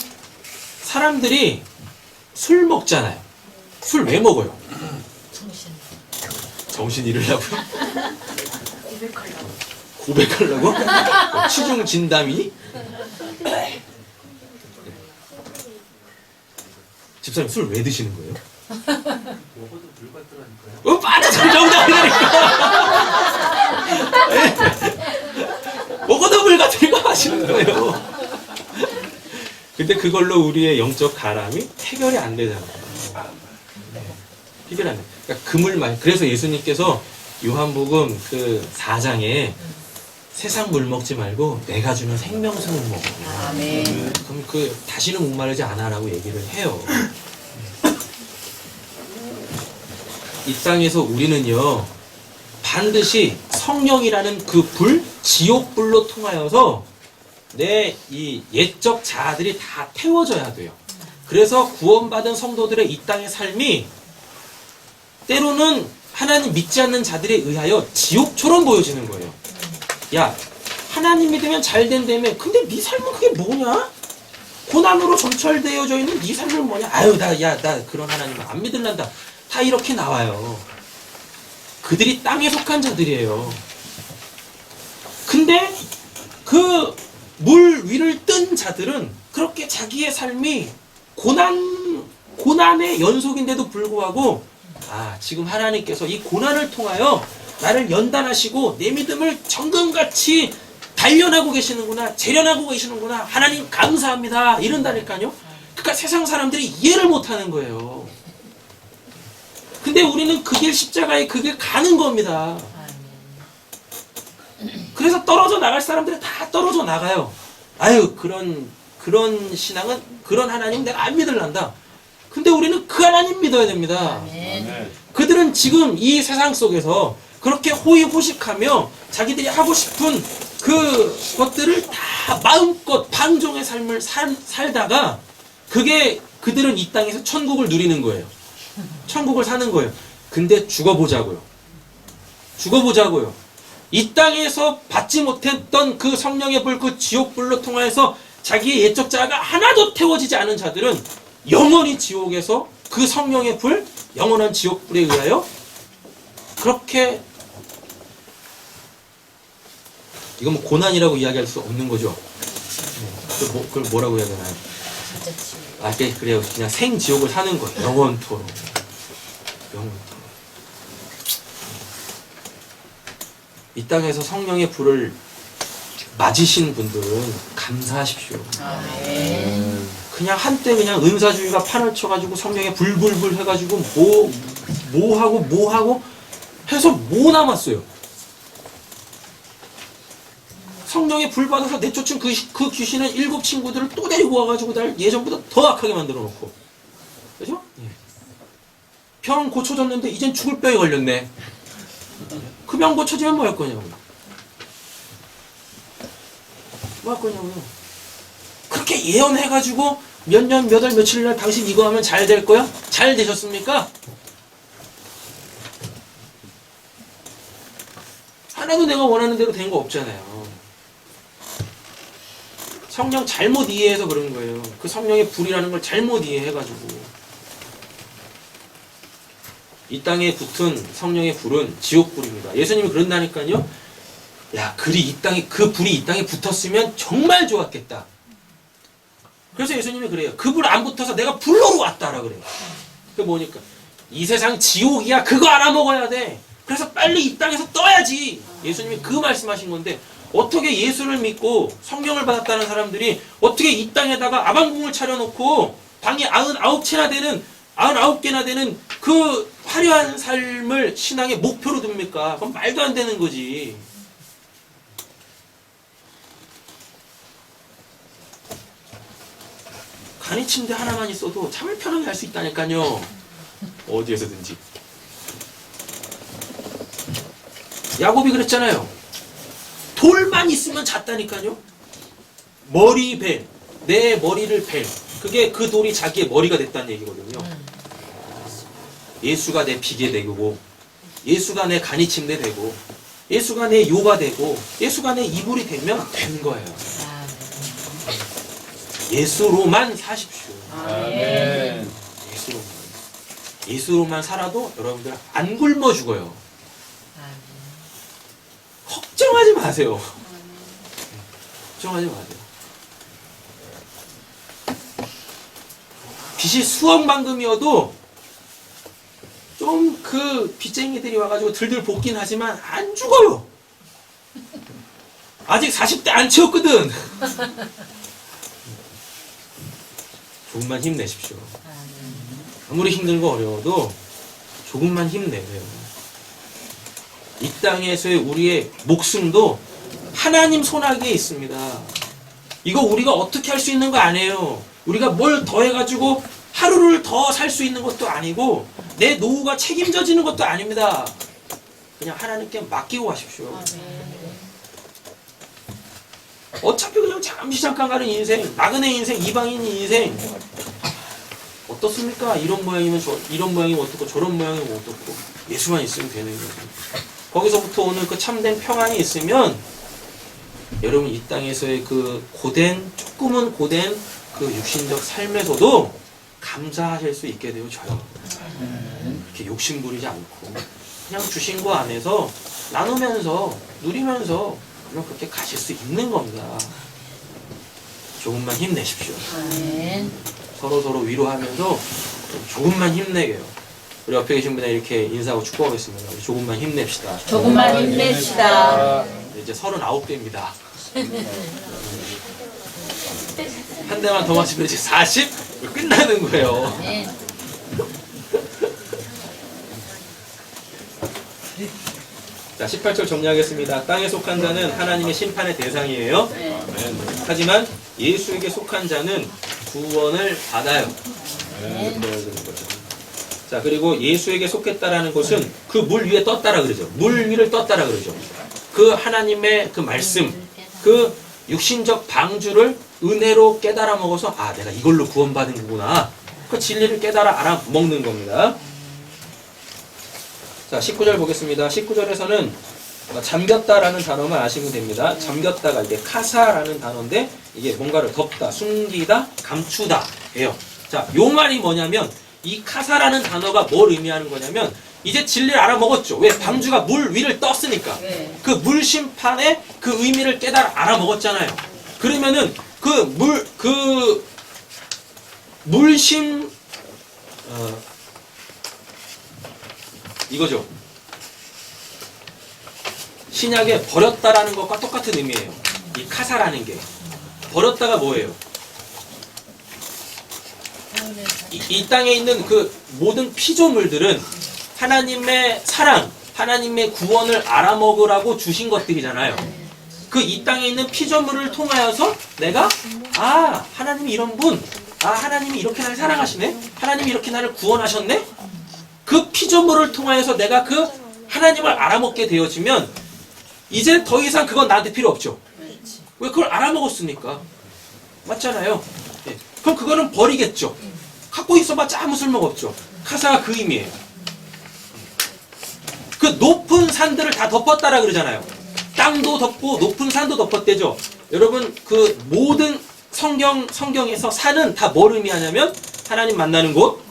사람들이 술 먹잖아요. 술 왜 먹어요? 정신 잃으려고요? 고백하려고? 취중 진담이? 집사님 술 왜 드시는 거예요? 먹어도 물 같더라니까요. 빠르 정답이라니까. 먹어도 물 같은 거 하시는 거예요. 근데 그걸로 우리의 영적 가람이 해결이 안 되잖아요. 해결 안 돼. 그러니까 그물만. 그래서 예수님께서 요한복음 그 4장에 세상 물 먹지 말고 내가 주는 생명수를 먹어. 아멘. 그럼 그 다시는 목마르지 않아라고 얘기를 해요. 이 땅에서 우리는요 반드시 성령이라는 그 불, 지옥불로 통하여서 내 이 옛적 자아들이 다 태워져야 돼요. 그래서 구원받은 성도들의 이 땅의 삶이 때로는 하나님 믿지 않는 자들에 의하여 지옥처럼 보여지는 거예요. 야, 하나님 믿으면 잘 된다며. 근데 네 삶은 그게 뭐냐? 고난으로 점철되어져 있는 네 삶은 뭐냐? 아유, 나 그런 하나님 안 믿을란다. 다 이렇게 나와요. 그들이 땅에 속한 자들이에요. 근데 그 물 위를 뜬 자들은 그렇게 자기의 삶이 고난의 연속인데도 불구하고 지금 하나님께서 이 고난을 통하여 나를 연단하시고 내 믿음을 정금같이 단련하고 계시는구나, 재련하고 계시는구나, 하나님 감사합니다 이런다니까요. 그러니까 세상 사람들이 이해를 못하는 거예요. 근데 우리는 그 길 십자가에 그 길 가는 겁니다. 그래서 떨어져 나갈 사람들은 다 떨어져 나가요. 아유, 그런 신앙은, 그런 하나님 내가 안 믿을란다. 근데 우리는 그 하나님 믿어야 됩니다. 아멘. 그들은 지금 이 세상 속에서 그렇게 호의호식하며 자기들이 하고 싶은 그 것들을 다 마음껏 방종의 삶을 살다가 그들은 이 땅에서 천국을 누리는 거예요. 천국을 사는 거예요. 근데 죽어보자고요. 이 땅에서 받지 못했던 그 성령의 불, 그 지옥불로 통하여서 자기의 옛적 자아가 하나도 태워지지 않은 자들은 영원히 지옥에서 그 성령의 불, 영원한 지옥불에 의하여 그렇게, 이건 뭐 고난이라고 이야기할 수 없는 거죠. 그걸 뭐라고 해야 되나요? 그래요. 그냥 생지옥을 사는 거예요. 영원토록. 이 땅에서 성령의 불을 맞으신 분들은 감사하십시오. 아멘. 그냥 한때 그냥 은사주의가 판을 쳐가지고 성령에 불불불 해가지고 뭐 하고 해서 뭐 남았어요. 성령에 불 받아서 내쫓은 그 귀신은 7 친구들을 또 데리고 와가지고 날 예전보다 더 악하게 만들어 놓고. 그죠? 병 고쳐졌는데 이젠 죽을 병이 걸렸네. 그 병 고쳐지면 뭐 할 거냐고요. 그렇게 예언해가지고 몇 년, 몇 월, 며칠 날 당신 이거 하면 잘 될 거야? 잘 되셨습니까? 하나도 내가 원하는 대로 된 거 없잖아요. 성령 잘못 이해해서 그런 거예요. 그 성령의 불이라는 걸 잘못 이해해가지고. 이 땅에 붙은 성령의 불은 지옥불입니다. 예수님이 그런다니까요. 야, 그 불이 이 땅에 붙었으면 정말 좋았겠다. 그래서 예수님이 그래요. 그 불 안 붙어서 내가 불로로 왔다라 그래요. 그게 뭐니까? 이 세상 지옥이야. 그거 알아먹어야 돼. 그래서 빨리 이 땅에서 떠야지. 예수님이 그 말씀하신 건데, 어떻게 예수를 믿고 성령을 받았다는 사람들이 어떻게 이 땅에다가 아방궁을 차려놓고 방이 99개나 되는 그 화려한 삶을 신앙의 목표로 둡니까? 그건 말도 안 되는 거지. 간이 침대 하나만 있어도 잠을 편하게 할 수 있다니까요. 어디에서든지. 야곱이 그랬잖아요. 돌만 있으면 잤다니까요. 내 머리를 벨. 그게 그 돌이 자기의 머리가 됐다는 얘기거든요. 예수가 내 비계 되고, 예수가 내 간이 침대 되고, 예수가 내 요가 되고, 예수가 내 이불이 되면 된 거예요. 예수로만 사십시오. 아멘. 예수로만 살아도 여러분들 안 굶어 죽어요. 걱정하지 마세요. 걱정하지 마세요. 빚이 수억만금이어도 좀 그 빚쟁이들이 와가지고 들들 볶긴 하지만 안 죽어요. 아직 40대 안 채웠거든. 조금만 힘내십시오. 아무리 힘들고 어려워도 조금만 힘내세요. 이 땅에서의 우리의 목숨도 하나님 손아귀에 있습니다. 이거 우리가 어떻게 할 수 있는 거 아니에요. 우리가 뭘 더해가지고 하루를 더 살 수 있는 것도 아니고 내 노후가 책임져지는 것도 아닙니다. 그냥 하나님께 맡기고 가십시오. 어차피 그냥 잠깐 가는 인생, 나그네 인생, 이방인 인생 어떻습니까? 이런 모양이면 이런 모양이면 어떻고 저런 모양이면 어떻고 예수만 있으면 되는 거죠. 거기서부터 오는 그 참된 평안이 있으면 여러분 이 땅에서의 그 조금은 고된 그 육신적 삶에서도 감사하실 수 있게 되어져요. 이렇게 욕심 부리지 않고 그냥 주신 거 안에서 나누면서 누리면서 그냥 그렇게 가실 수 있는 겁니다. 조금만 힘내십시오. 아멘. 서로 위로하면서 조금만 힘내게요. 우리 옆에 계신 분에 이렇게 인사하고 축복하겠습니다. 우리 조금만 힘냅시다. 조금만 힘냅시다. 이제 39대입니다. 한 대만 더 맞추면 이제 40 끝나는 거예요. 아멘. 자, 18절 정리하겠습니다. 땅에 속한 자는 하나님의 심판의 대상이에요. 하지만 예수에게 속한 자는 구원을 받아요. 자, 그리고 예수에게 속했다라는 것은 그 물 위에 떴다라 그러죠. 물 위를 떴다라 그러죠. 그 하나님의 그 말씀, 그 육신적 방주를 은혜로 깨달아 먹어서 아, 내가 이걸로 구원받은 거구나. 그 진리를 깨달아 알아먹는 겁니다. 자, 19절 보겠습니다. 19절에서는 잠겼다라는 단어만 아시면 됩니다. 잠겼다가 이게 카사라는 단어인데 이게 뭔가를 덮다, 숨기다, 감추다 예요. 자, 요 말이 뭐냐면 이 카사라는 단어가 뭘 의미하는 거냐면 이제 진리를 알아먹었죠. 왜? 방주가 물 위를 떴으니까. 그 물 심판의 그 의미를 깨달아 알아먹었잖아요. 그러면은 물심 이거죠. 신약에 버렸다라는 것과 똑같은 의미예요. 이 카사라는 게 버렸다가 뭐예요? 이 땅에 있는 그 모든 피조물들은 하나님의 사랑, 하나님의 구원을 알아먹으라고 주신 것들이잖아요. 그 이 땅에 있는 피조물을 통하여서 내가 하나님이 이런 분, 하나님이 이렇게 나를 사랑하시네, 하나님이 이렇게 나를 구원하셨네. 그 피조물을 통하여서 내가 그 하나님을 알아먹게 되어지면 이제 더 이상 그건 나한테 필요 없죠. 왜? 그걸 알아먹었으니까. 맞잖아요. 예. 그럼 그거는 버리겠죠. 갖고 있어봤자 아무 쓸모가 없죠. 카사가 그 의미예요. 그 높은 산들을 다 덮었다라 그러잖아요. 땅도 덮고 높은 산도 덮었대죠. 여러분 그 모든 성경에서 산은 다 뭘 의미하냐면 하나님 만나는 곳,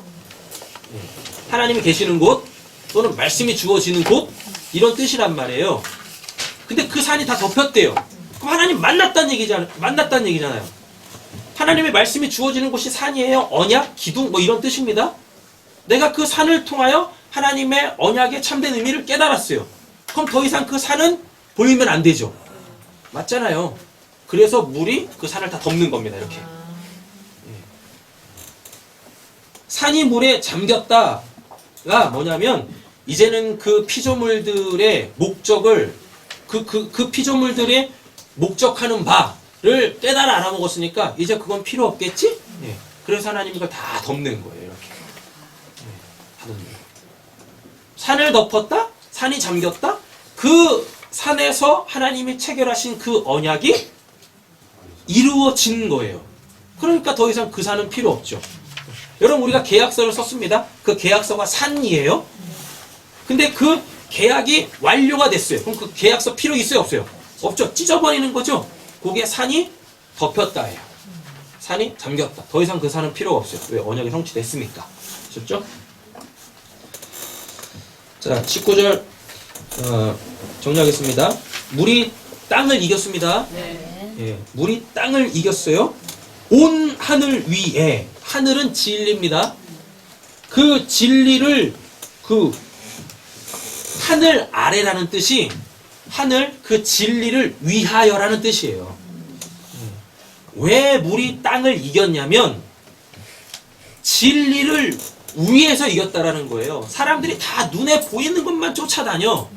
하나님이 계시는 곳, 또는 말씀이 주어지는 곳, 이런 뜻이란 말이에요. 근데 그 산이 다 덮였대요. 그럼 하나님 만났다는 얘기잖아요. 하나님의 말씀이 주어지는 곳이 산이에요. 언약, 기둥, 뭐 이런 뜻입니다. 내가 그 산을 통하여 하나님의 언약의 참된 의미를 깨달았어요. 그럼 더 이상 그 산은 보이면 안 되죠. 맞잖아요. 그래서 물이 그 산을 다 덮는 겁니다. 이렇게. 산이 물에 잠겼다가 뭐냐면 이제는 그 피조물들의 목적을 그 피조물들의 목적하는 바를 깨달아 알아먹었으니까 이제 그건 필요 없겠지? 그래서 하나님이 그걸 다 덮는 거예요. 이렇게. 다 덮는 거예요. 산을 덮었다? 산이 잠겼다? 그 산에서 하나님이 체결하신 그 언약이 이루어진 거예요. 그러니까 더 이상 그 산은 필요 없죠. 여러분 우리가 계약서를 썼습니다. 그 계약서가 산이에요. 근데 그 계약이 완료가 됐어요. 그럼 그 계약서 필요 있어요? 없어요? 없죠. 찢어버리는 거죠. 그게 산이 덮였다예요. 산이 잠겼다. 더 이상 그 산은 필요가 없어요. 왜? 언약이 성취됐으니까. 아셨죠? 자, 19절 정리하겠습니다. 물이 땅을 이겼습니다. 예, 물이 땅을 이겼어요. 온 하늘 위에, 하늘은 진리입니다. 그 진리를 하늘 아래라는 뜻이 하늘 그 진리를 위하여라는 뜻이에요. 왜 물이 땅을 이겼냐면 진리를 위에서 이겼다라는 거예요. 사람들이 다 눈에 보이는 것만 쫓아다녀.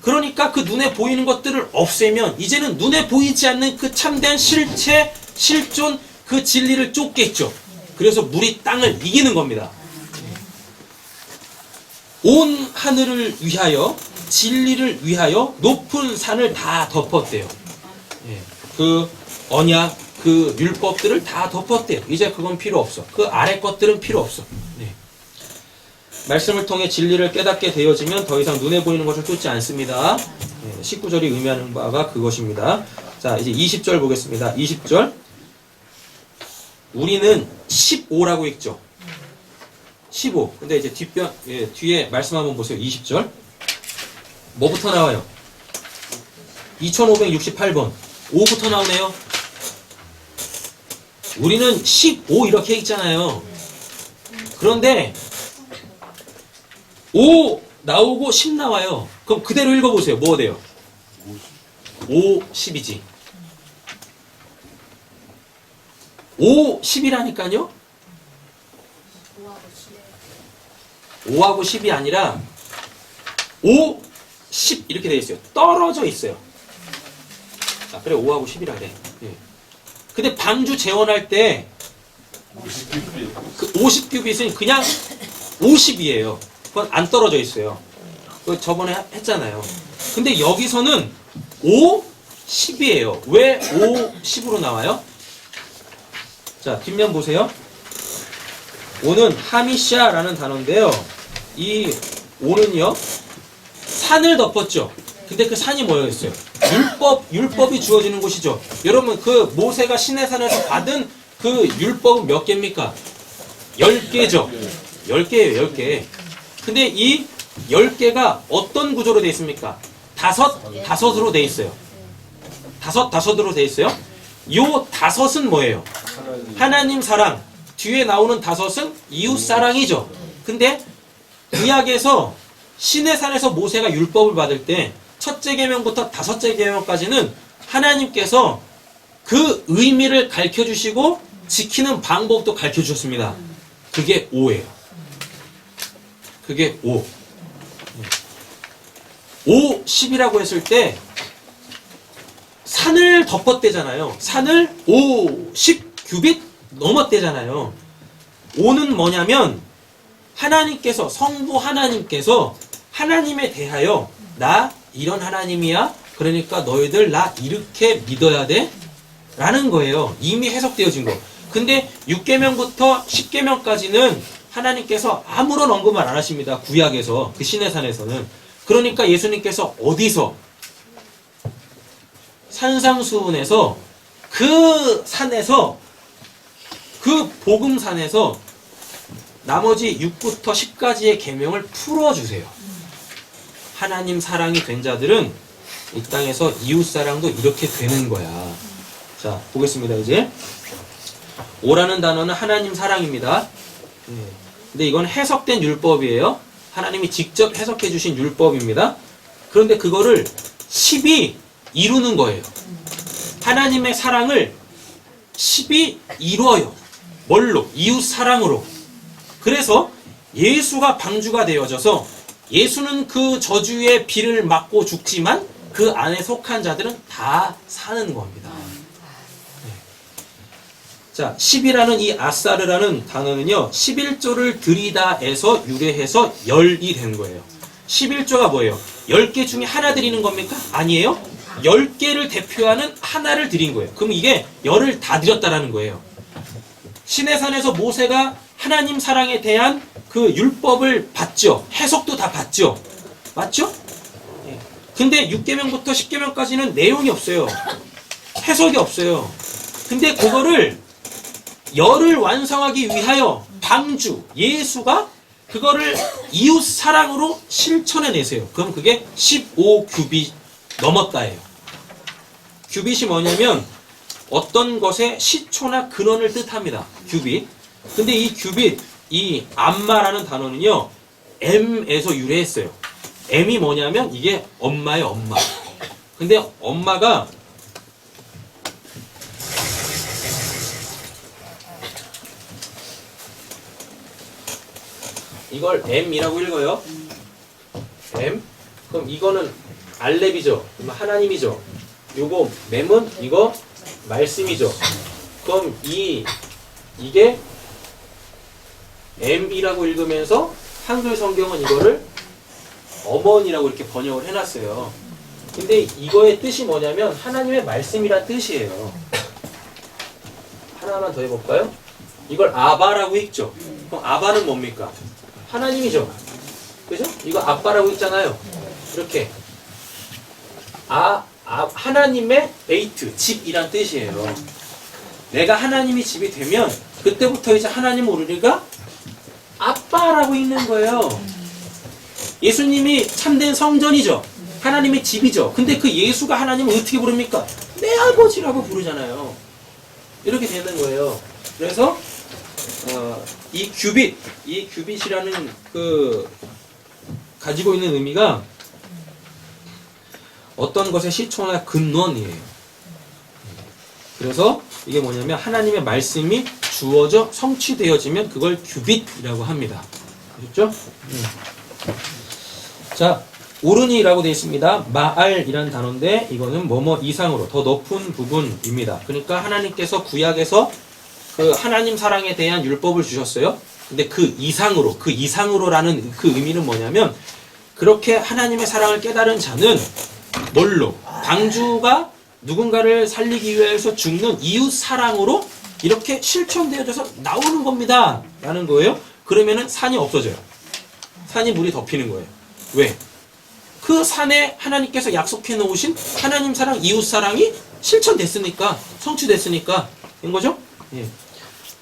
그러니까 그 눈에 보이는 것들을 없애면 이제는 눈에 보이지 않는 그 참된 실체, 실존, 그 진리를 쫓겠죠. 그래서 물이 땅을 이기는 겁니다. 온 하늘을 위하여, 진리를 위하여 높은 산을 다 덮었대요. 그 언약, 그 율법들을 다 덮었대요. 이제 그건 필요 없어. 그 아래 것들은 필요 없어. 말씀을 통해 진리를 깨닫게 되어지면 더 이상 눈에 보이는 것을 쫓지 않습니다. 19절이 의미하는 바가 그것입니다. 자, 이제 20절 보겠습니다. 20절. 우리는 15라고 읽죠. 15. 근데 이제 뒤에 말씀 한번 보세요. 20절. 뭐부터 나와요? 2568번. 5부터 나오네요. 우리는 15 이렇게 읽잖아요. 그런데 5 나오고 10 나와요. 그럼 그대로 읽어보세요. 뭐가 돼요? 5, 10이지. 5, 10이라니까요? 5하고 10이 아니라 5, 10 이렇게 되어 있어요. 떨어져 있어요. 아, 그래 5하고 10이라 그래. 예. 근데 방주 재원할 때 그 50큐빗은 그냥 50이에요. 그건 안 떨어져 있어요. 그거 저번에 했잖아요. 근데 여기서는 5, 10이에요. 왜 5, 10으로 나와요? 자, 뒷면 보세요. 5는 하미샤라는 단어인데요. 이 5는요, 산을 덮었죠. 근데 그 산이 뭐였어요? 율법이 주어지는 곳이죠. 여러분, 그 모세가 시내산에서 받은 그 율법은 몇 개입니까? 10개죠. 10개예요, 10개. 근데 이 10개가 어떤 구조로 되어 있습니까? 다섯으로 되어 있어요. 다섯으로 되어 있어요. 요 다섯은 뭐예요? 하나님 사랑. 뒤에 나오는 다섯은 이웃 사랑이죠. 근데 구약에서 시내산에서 모세가 율법을 받을 때 첫째 계명부터 다섯째 계명까지는 하나님께서 그 의미를 가르쳐 주시고 지키는 방법도 가르쳐 주셨습니다. 그게 5예요. 그게 5. 5, 10이라고 했을 때 산을 덮었대잖아요. 산을 5, 10 규빗 넘었대잖아요. 5는 뭐냐면 하나님께서, 성부 하나님께서 하나님에 대하여 나 이런 하나님이야. 그러니까 너희들 나 이렇게 믿어야 돼. 라는 거예요. 이미 해석되어진 거. 근데 6계명부터 10계명까지는 하나님께서 아무런 언급을 안 하십니다. 구약에서, 그 시내산에서는. 그러니까 예수님께서 어디서? 산상수훈에서, 그 산에서, 그 복음산에서 나머지 6부터 10까지의 계명을 풀어주세요. 하나님 사랑이 된 자들은 이 땅에서 이웃 사랑도 이렇게 되는 거야. 자, 보겠습니다. 이제 5라는 단어는 하나님 사랑입니다. 근데 이건 해석된 율법이에요. 하나님이 직접 해석해 주신 율법입니다. 그런데 그거를 10이 이루는 거예요. 하나님의 사랑을 10이 이루어요. 뭘로? 이웃 사랑으로. 그래서 예수가 방주가 되어져서 예수는 그 저주의 비를 맞고 죽지만 그 안에 속한 자들은 다 사는 겁니다. 자, 10이라는 이 아사르라는 단어는요, 11조를 드리다에서 유래해서 열이 된 거예요. 11조가 뭐예요? 10개 중에 하나 드리는 겁니까? 아니에요. 10개를 대표하는 하나를 드린 거예요. 그럼 이게 열을 다 드렸다라는 거예요. 시내산에서 모세가 하나님 사랑에 대한 그 율법을 받죠. 해석도 다 받죠. 맞죠? 근데 6계명부터 10계명까지는 내용이 없어요. 해석이 없어요. 근데 그거를 열을 완성하기 위하여 방주, 예수가 그거를 이웃 사랑으로 실천해내세요. 그럼 그게 15규빗 넘었다예요. 규빗이 뭐냐면 어떤 것의 시초나 근원을 뜻합니다. 규빗. 근데 이 규빗, 이 암마라는 단어는요, M에서 유래했어요. M이 뭐냐면 이게 엄마의 엄마. 근데 엄마가 이걸 M이라고 읽어요. M. 그럼 이거는 알렙이죠. 그러면 하나님이죠. 요거 mem은 이거 말씀이죠. 그럼 이게 M이라고 읽으면서 한글 성경은 이거를 어머니라고 이렇게 번역을 해놨어요. 근데 이거의 뜻이 뭐냐면 하나님의 말씀이란 뜻이에요. 하나만 더 해볼까요? 이걸 아바라고 읽죠. 그럼 아바는 뭡니까? 하나님이죠. 그죠? 이거 아빠라고 읽잖아요. 이렇게 하나님의 베이트, 집이란 뜻이에요. 내가 하나님이 집이 되면 그때부터 이제 하나님 우리가 아빠라고 읽는 거예요. 예수님이 참된 성전이죠. 하나님의 집이죠. 근데 그 예수가 하나님을 어떻게 부릅니까? 내 아버지라고 부르잖아요. 이렇게 되는 거예요. 그래서 이 규빗이라는 그 가지고 있는 의미가 어떤 것의 시초나 근원이에요. 그래서 이게 뭐냐면 하나님의 말씀이 주어져 성취되어지면 그걸 규빗이라고 합니다. 그렇죠? 자, 오르니라고 되어 있습니다. 마알이라는 단어인데 이거는 뭐뭐 이상으로 더 높은 부분입니다. 그러니까 하나님께서 구약에서 그 하나님 사랑에 대한 율법을 주셨어요. 근데 그 이상으로라는 그 의미는 뭐냐면 그렇게 하나님의 사랑을 깨달은 자는 뭘로? 방주가 누군가를 살리기 위해서 죽는 이웃 사랑으로 이렇게 실천되어져서 나오는 겁니다. 라는 거예요. 그러면은 산이 없어져요. 산이 물이 덮이는 거예요. 왜? 그 산에 하나님께서 약속해 놓으신 하나님 사랑, 이웃 사랑이 실천됐으니까, 성취됐으니까, 인 거죠? 예.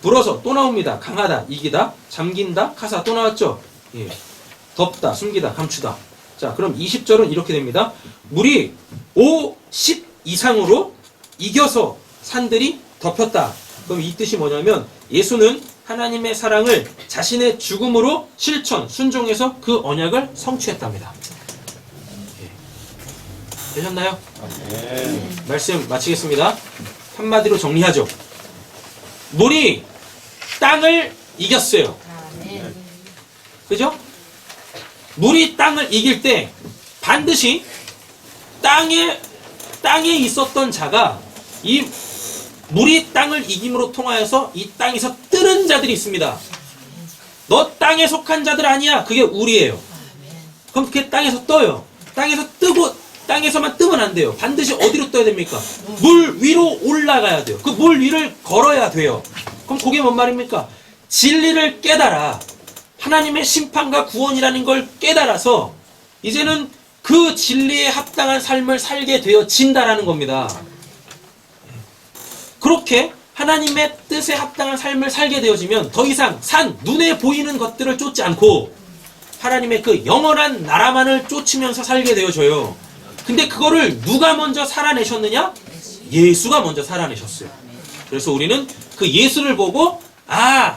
불어서 또 나옵니다. 강하다, 이기다, 잠긴다, 카사 또 나왔죠? 예. 덮다, 숨기다, 감추다. 자, 그럼 20절은 이렇게 됩니다. 물이 50 이상으로 이겨서 산들이 덮였다. 그럼 이 뜻이 뭐냐면 예수는 하나님의 사랑을 자신의 죽음으로 실천, 순종해서 그 언약을 성취했답니다. 예. 되셨나요? 말씀 마치겠습니다. 한마디로 정리하죠. 물이 땅을 이겼어요. 그죠? 물이 땅을 이길 때 반드시 땅에 있었던 자가 이 물이 땅을 이김으로 통하여서 이 땅에서 뜨는 자들이 있습니다. 너 땅에 속한 자들 아니야. 그게 우리예요. 그럼 그게 땅에서 떠요. 땅에서 뜨고 땅에서만 뜨면 안 돼요. 반드시 어디로 떠야 됩니까? 물 위로 올라가야 돼요. 그 물 위를 걸어야 돼요. 그럼 그게 뭔 말입니까? 진리를 깨달아. 하나님의 심판과 구원이라는 걸 깨달아서 이제는 그 진리에 합당한 삶을 살게 되어진다라는 겁니다. 그렇게 하나님의 뜻에 합당한 삶을 살게 되어지면 더 이상 눈에 보이는 것들을 쫓지 않고 하나님의 그 영원한 나라만을 쫓으면서 살게 되어져요. 근데 그거를 누가 먼저 살아내셨느냐? 예수가 먼저 살아내셨어요. 그래서 우리는 그 예수를 보고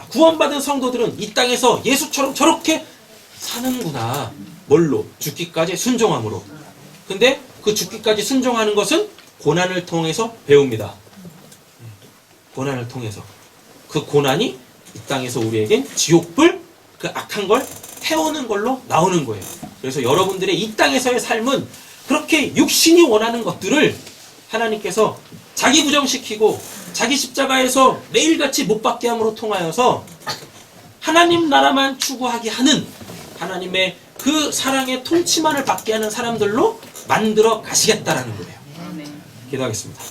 구원받은 성도들은 이 땅에서 예수처럼 저렇게 사는구나. 뭘로? 죽기까지 순종함으로. 근데 그 죽기까지 순종하는 것은 고난을 통해서 배웁니다. 고난을 통해서. 그 고난이 이 땅에서 우리에겐 지옥불, 그 악한 걸 태우는 걸로 나오는 거예요. 그래서 여러분들의 이 땅에서의 삶은 그렇게 육신이 원하는 것들을 하나님께서 자기 부정시키고 자기 십자가에서 매일같이 못 박게 함으로 통하여서 하나님 나라만 추구하게 하는 하나님의 그 사랑의 통치만을 받게 하는 사람들로 만들어 가시겠다라는 거예요. 기도하겠습니다.